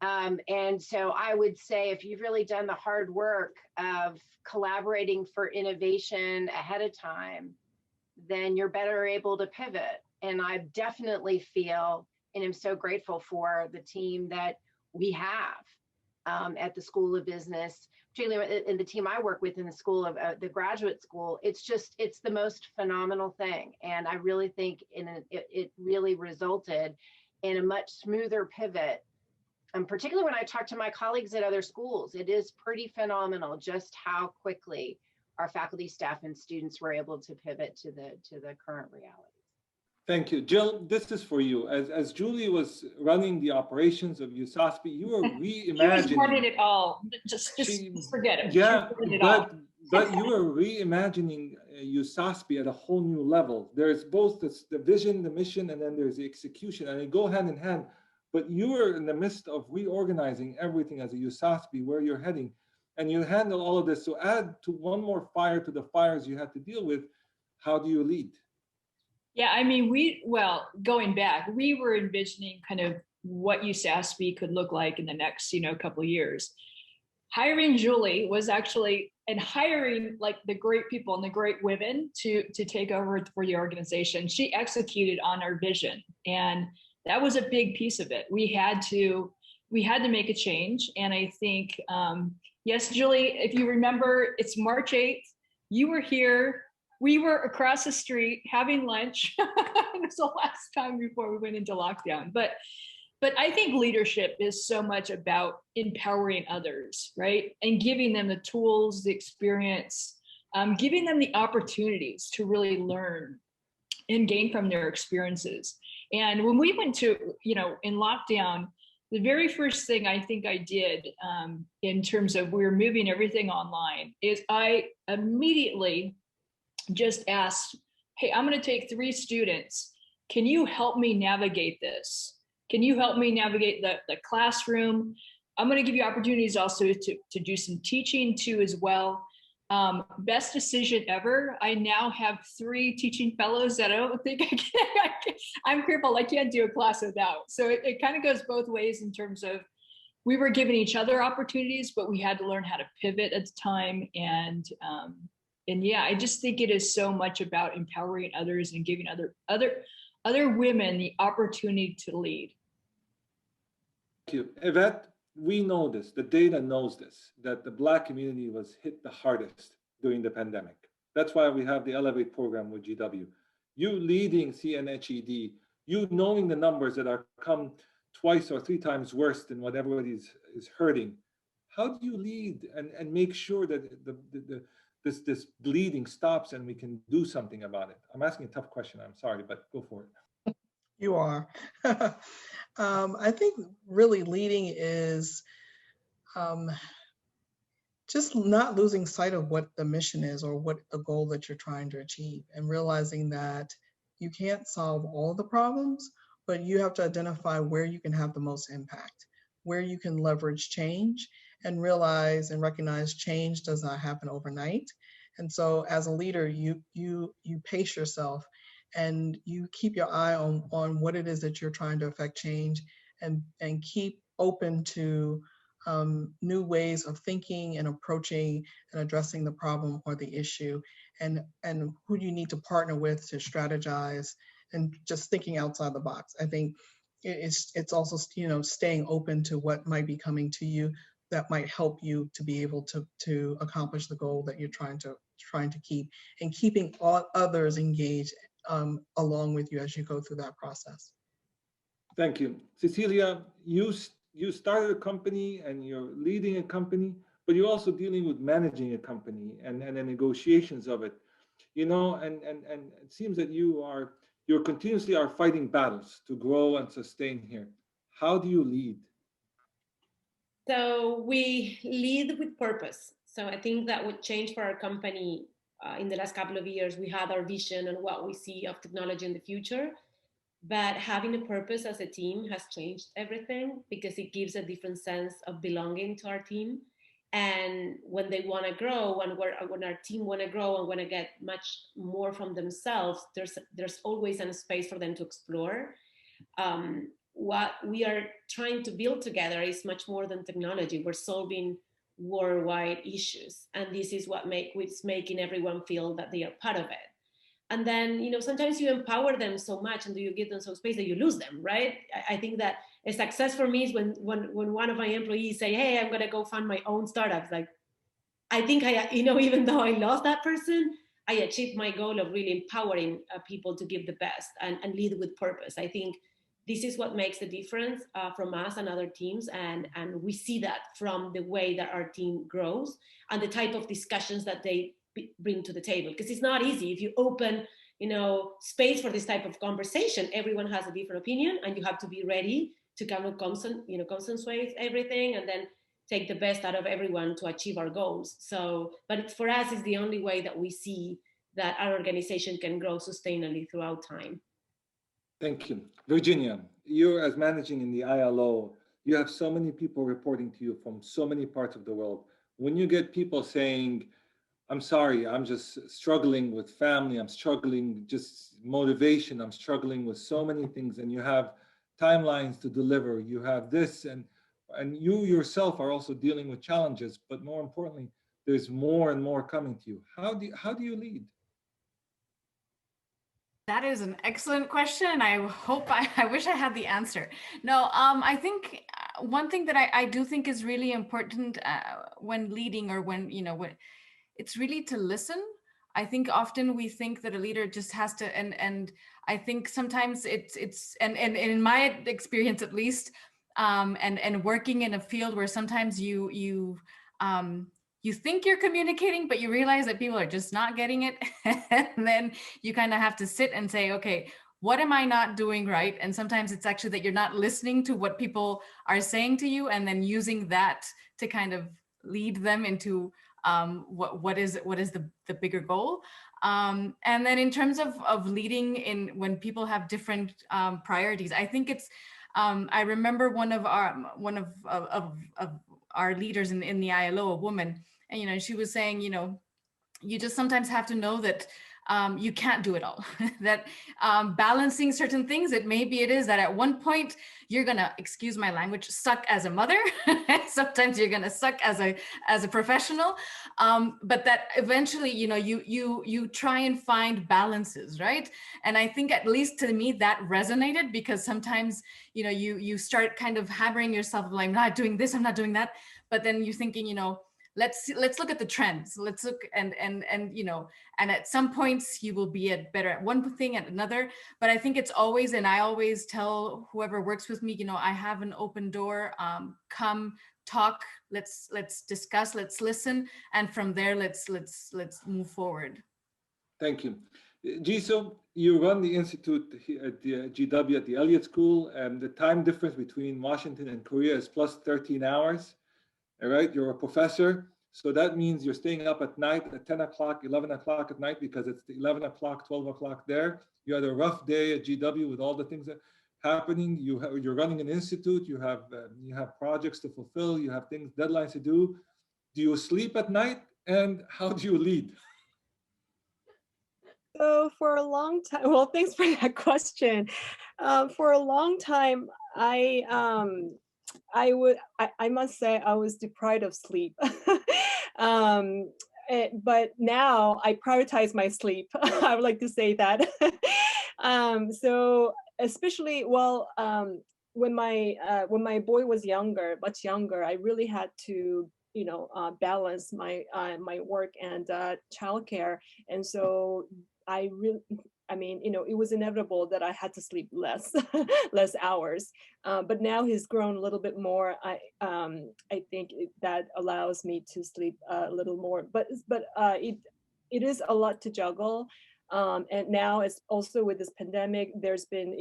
And so I would say if you've really done the hard work of collaborating for innovation ahead of time, then you're better able to pivot. And I definitely feel and am so grateful for the team that we have at the School of Business, particularly in the team I work with in the school of the graduate school. It's the most phenomenal thing. And I really think it really resulted in a much smoother pivot. And particularly when I talk to my colleagues at other schools, it is pretty phenomenal just how quickly our faculty, staff, and students were able to pivot to the current reality. Thank you. Jill, this is for you. As Julie was running the operations of USASBE, you were reimagining. She was running it all. Just forget it. Yeah, but you were reimagining USASBE at a whole new level. There's both the vision, the mission, and then there's the execution, and they go hand in hand. but you were in the midst of reorganizing everything as a USASBE, where you're heading, and you handle all of this. So add to one more fire to the fires you had to deal with. How do you lead? Yeah, I mean, going back, we were envisioning kind of what USASBE could look like in the next, couple of years. Hiring Julie was actually, and hiring like the great people and the great women to take over for the organization. She executed on our vision, and that was a big piece of it. We had to make a change, and I think, yes, Julie, if you remember, it's March 8th. You were here. We were across the street having lunch. It was the last time before we went into lockdown. But I think leadership is so much about empowering others, right? And giving them the tools, the experience, giving them the opportunities to really learn and gain from their experiences. And when we went to, in lockdown, the very first thing I think I did in terms of we were moving everything online is I immediately just asked, hey, I'm going to take 3 students. Can you help me navigate this? Can you help me navigate the classroom? I'm going to give you opportunities also to do some teaching too as well. Best decision ever. I now have 3 teaching fellows that I don't think I'm crippled. I can't do a class without. So it kind of goes both ways in terms of we were giving each other opportunities, but we had to learn how to pivot at the time. And yeah, I just think it is so much about empowering others and giving other women the opportunity to lead. Thank you. Evette, we know this, the data knows this, that the Black community was hit the hardest during the pandemic. That's why we have the Elevate program with GW. You leading CNHED, you knowing the numbers that are come twice or 3 times worse than what everybody is hurting. How do you lead and make sure that this bleeding stops and we can do something about it? I'm asking a tough question, I'm sorry, but go for it. You are. I think really leading is just not losing sight of what the mission is or what the goal that you're trying to achieve, and realizing that you can't solve all the problems, but you have to identify where you can have the most impact, where you can leverage change, and realize and recognize change does not happen overnight. And so as a leader, you pace yourself and you keep your eye on what it is that you're trying to affect change, and keep open to new ways of thinking and approaching and addressing the problem or the issue, and who you need to partner with to strategize, and just thinking outside the box. I think it's also, staying open to what might be coming to you that might help you to be able to accomplish the goal that you're trying to keep, and keeping all others engaged along with you as you go through that process. Thank you. Cecilia, you started a company and you're leading a company, but you're also dealing with managing a company and the negotiations of it, and it seems that you're continuously are fighting battles to grow and sustain here. How do you lead? So we lead with purpose. So I think that would change for our company in the last couple of years. We had our vision and what we see of technology in the future. But having a purpose as a team has changed everything, because it gives a different sense of belonging to our team. And when they want to grow, when our team want to grow and want to get much more from themselves, there's always a space for them to explore. What we are trying to build together is much more than technology. We're solving worldwide issues, and this is what's making everyone feel that they are part of it. And then, sometimes you empower them so much and you give them some space that you lose them, right? I think that a success for me is when one of my employees say, hey, I'm going to go fund my own startups. Like, I think even though I lost that person, I achieved my goal of really empowering people to give the best and lead with purpose. I think this is what makes the difference from us and other teams. And we see that from the way that our team grows and the type of discussions that they bring to the table, because it's not easy. If you open space for this type of conversation, everyone has a different opinion, and you have to be ready to kind of consensuate everything and then take the best out of everyone to achieve our goals. So, but for us, it's the only way that we see that our organization can grow sustainably throughout time. Thank you. Virginia, you as managing in the ILO, you have so many people reporting to you from so many parts of the world. When you get people saying, I'm sorry, I'm just struggling with family, I'm struggling just motivation, I'm struggling with so many things, and you have timelines to deliver, you have this, and you yourself are also dealing with challenges, but more importantly, there's more and more coming to you. How do you lead? That is an excellent question. I hope I wish I had the answer. No, I think one thing that I do think is really important when leading, or when, when it's really to listen. I think often we think that a leader just has to, and I think sometimes it's and in my experience at least, and working in a field where sometimes you think you're communicating, but you realize that people are just not getting it. And then you kind of have to sit and say, okay, what am I not doing right? And sometimes it's actually that you're not listening to what people are saying to you, and then using that to kind of lead them into what is the bigger goal. And then in terms of leading in when people have different priorities, I think it's I remember one of our leaders in the ILO, a woman, and she was saying, you just sometimes have to know that you can't do it all. That balancing certain things, maybe it is that at one point you're gonna, excuse my language, suck as a mother. Sometimes you're gonna suck as a professional, but that eventually, you try and find balances, right? And I think at least to me that resonated, because sometimes you start kind of hammering yourself, like, I'm not doing this, I'm not doing that, but then you're thinking, let's look at the trends. Let's look and at some points you will be better at one thing, at another. But I think it's always, and I always tell whoever works with me, I have an open door. Come talk. Let's discuss. Let's listen, and from there, let's move forward. Thank you, Jisoo. You run the institute at the GW at the Elliott School, and the time difference between Washington and Korea is plus 13 hours. All right, you're a professor, so that means you're staying up at night at 10 o'clock, 11 o'clock at night, because it's 11 o'clock, 12 o'clock there. You had a rough day at GW with all the things that happening. You're running an institute. You have projects to fulfill. You have things, deadlines to do. Do you sleep at night, and how do you lead? So for a long time, well, thanks for that question. For a long time, I must say I was deprived of sleep. But now I prioritize my sleep. I would like to say that. So especially, when my boy was younger, much younger, I really had to balance my work and childcare, and so it was inevitable that I had to sleep less hours. But now he's grown a little bit more. I think that allows me to sleep a little more. But it is a lot to juggle. And now it's also with this pandemic, there's been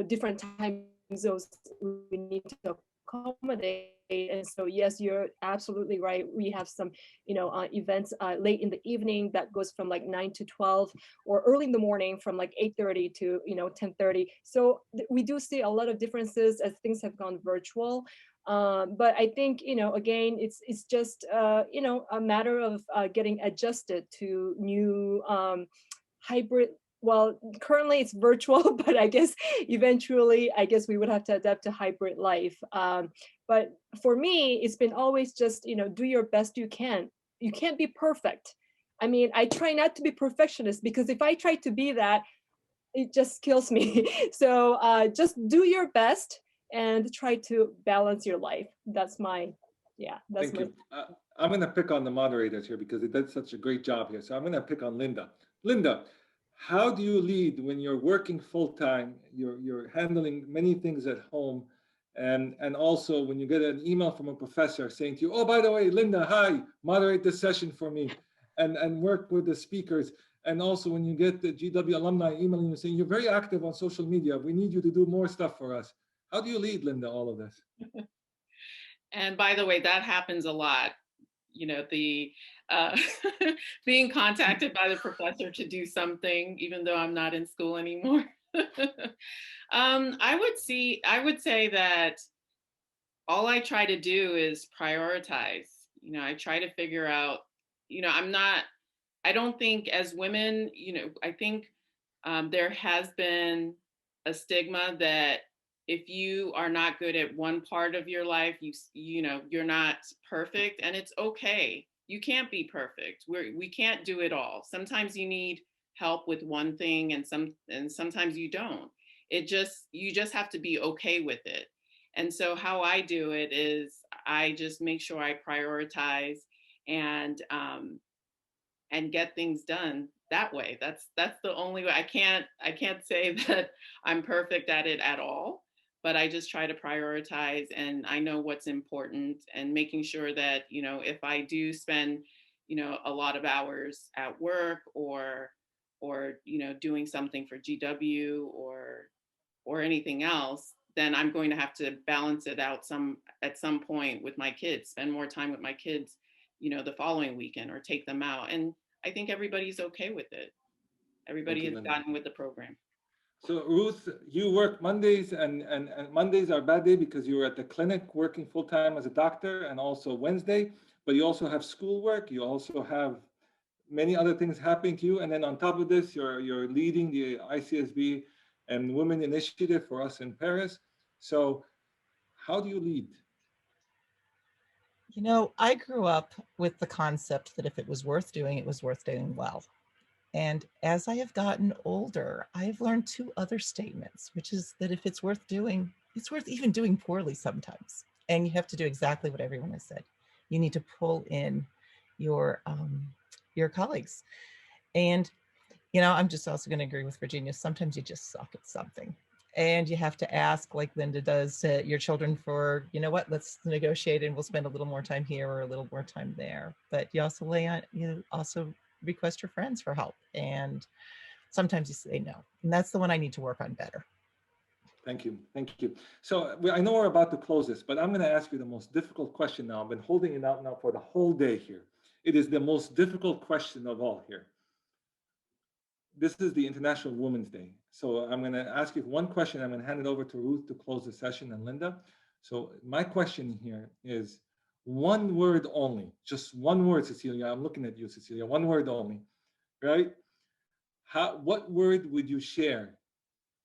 different time zones we need to accommodate. And so, yes, you're absolutely right. We have some, events late in the evening that goes from like 9 to 12, or early in the morning from like 8:30 to 10:30. So we do see a lot of differences as things have gone virtual. But I think again, it's just a matter of getting adjusted to new hybrid. Well, currently it's virtual, but I guess eventually, we would have to adapt to hybrid life. But for me, it's been always just, do your best you can. You can't be perfect. I mean, I try not to be perfectionist, because if I try to be that, it just kills me. So just do your best and try to balance your life. That's my. Thank you. I'm going to pick on the moderators here because they did such a great job here. So I'm going to pick on Linda. Linda, how do you lead when you're working full-time, you're handling many things at home, and also when you get an email from a professor saying to you, oh, by the way, Linda, hi, moderate this session for me, and work with the speakers, and also when you get the GW alumni emailing you saying, you're very active on social media, we need you to do more stuff for us. How do you lead, Linda, all of this? And by the way, that happens a lot. uh, being contacted by the professor to do something, even though I'm not in school anymore. I would say that all I try to do is prioritize. You know, I try to figure out, you know, I don't think as women, you know, I think there has been a stigma that if you are not good at one part of your life, you know, you're not perfect, and it's okay. You can't be perfect. We can't do it all. Sometimes you need help with one thing, and sometimes you don't. You just have to be okay with it. And so how I do it is I just make sure I prioritize and get things done that way. That's the only way. I can't say that I'm perfect at it at all, but I just try to prioritize, and I know what's important, and making sure that, you know, if I do spend, you know, a lot of hours at work or you know, doing something for GW or anything else, then I'm going to have to balance it out at some point with my kids, spend more time with my kids, you know, the following weekend, or take them out. And I think everybody's okay with it. Everybody has gotten with the program. So Ruth, you work Mondays, and Mondays are a bad day because you're at the clinic working full time as a doctor, and also Wednesday, but you also have schoolwork. You also have many other things happening to you. And then on top of this, you're leading the ICSB and Women Initiative for us in Paris. So how do you lead? You know, I grew up with the concept that if it was worth doing, it was worth doing well. And as I have gotten older, I've learned two other statements, which is that if it's worth doing, it's worth even doing poorly sometimes. And you have to do exactly what everyone has said. You need to pull in your colleagues. And, you know, I'm just also going to agree with Virginia. Sometimes you just suck at something. And you have to ask, like Linda does, your children for, you know what, let's negotiate and we'll spend a little more time here or a little more time there. But you also also request your friends for help. And sometimes you say no. And that's the one I need to work on better. Thank you. Thank you. So I know we're about to close this, but I'm going to ask you the most difficult question now. I've been holding it out now for the whole day here. It is the most difficult question of all here. This is the International Women's Day. So I'm going to ask you one question. I'm going to hand it over to Ruth to close the session, and Linda. So my question here is one word only, just one word, Cecilia. I'm looking at you, Cecilia, one word only, right? What word would you share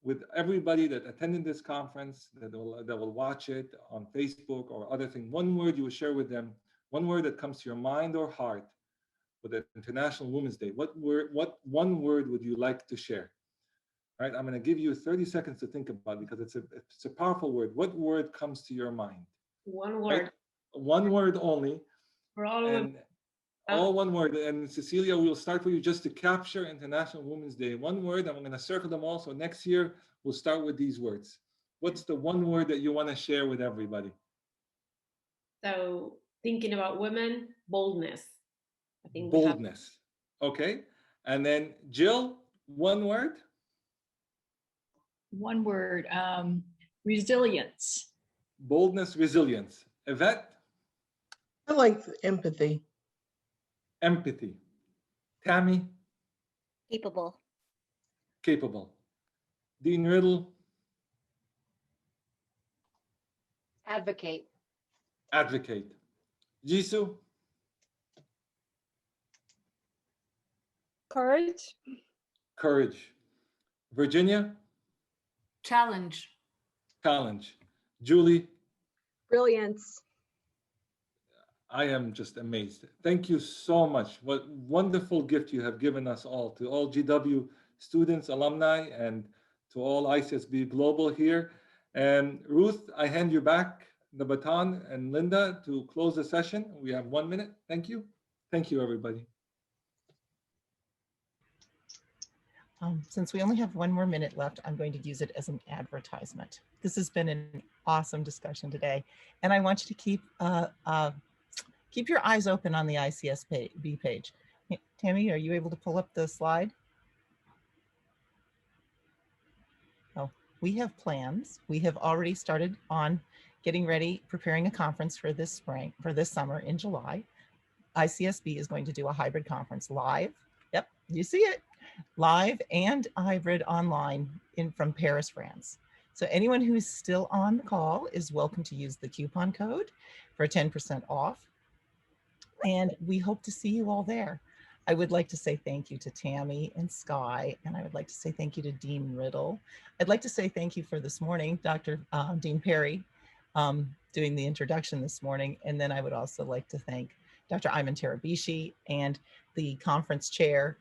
with everybody that attended this conference, that will watch it on Facebook or other thing? One word you would share with them, one word that comes to your mind or heart with the International Women's Day. What one word would you like to share? All right, I'm going to give you 30 seconds to think about it, because it's a powerful word. What word comes to your mind? One word. Right? One word only. For all and all one word. And Cecilia, we'll start with you just to capture International Women's Day. One word, and I'm going to circle them all. So next year, we'll start with these words. What's the one word that you want to share with everybody? So thinking about women, boldness. I think boldness. Okay. And then Jill, one word. One word, resilience. Boldness, resilience. Evette? I like empathy. Empathy. Tammy? Capable. Capable. Dean Riddle? Advocate. Advocate. Jisoo? Courage. Courage. Virginia? Challenge. Challenge. Julie? Brilliance. I am just amazed. Thank you so much. What wonderful gift you have given us all, to all GW students, alumni, and to all ICSB Global here. And Ruth, I hand you back the baton, and Linda to close the session. We have 1 minute. Thank you. Thank you, everybody. Since we only have 1 more minute left, I'm going to use it as an advertisement. This has been an awesome discussion today, and I want you to keep your eyes open on the ICSB page. Tammy, are you able to pull up the slide? Oh, we have plans. We have already started on getting ready, preparing a conference for this summer in July. ICSB is going to do a hybrid conference live. Yep, you see it, live and hybrid online from Paris, France. So anyone who's still on the call is welcome to use the coupon code for 10% off. And we hope to see you all there. I would like to say thank you to Tammy and Sky, and I would like to say thank you to Dean Riddle. I'd like to say thank you for this morning, Dr. Dean Perry, doing the introduction this morning. And then I would also like to thank Dr. Ayman Tarabishi and the conference chair,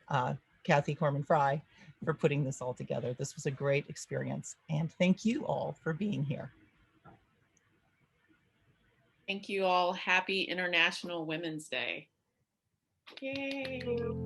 Kathy Corman-Fry, for putting this all together. This was a great experience, and thank you all for being here. Thank you all. Happy International Women's Day. Yay.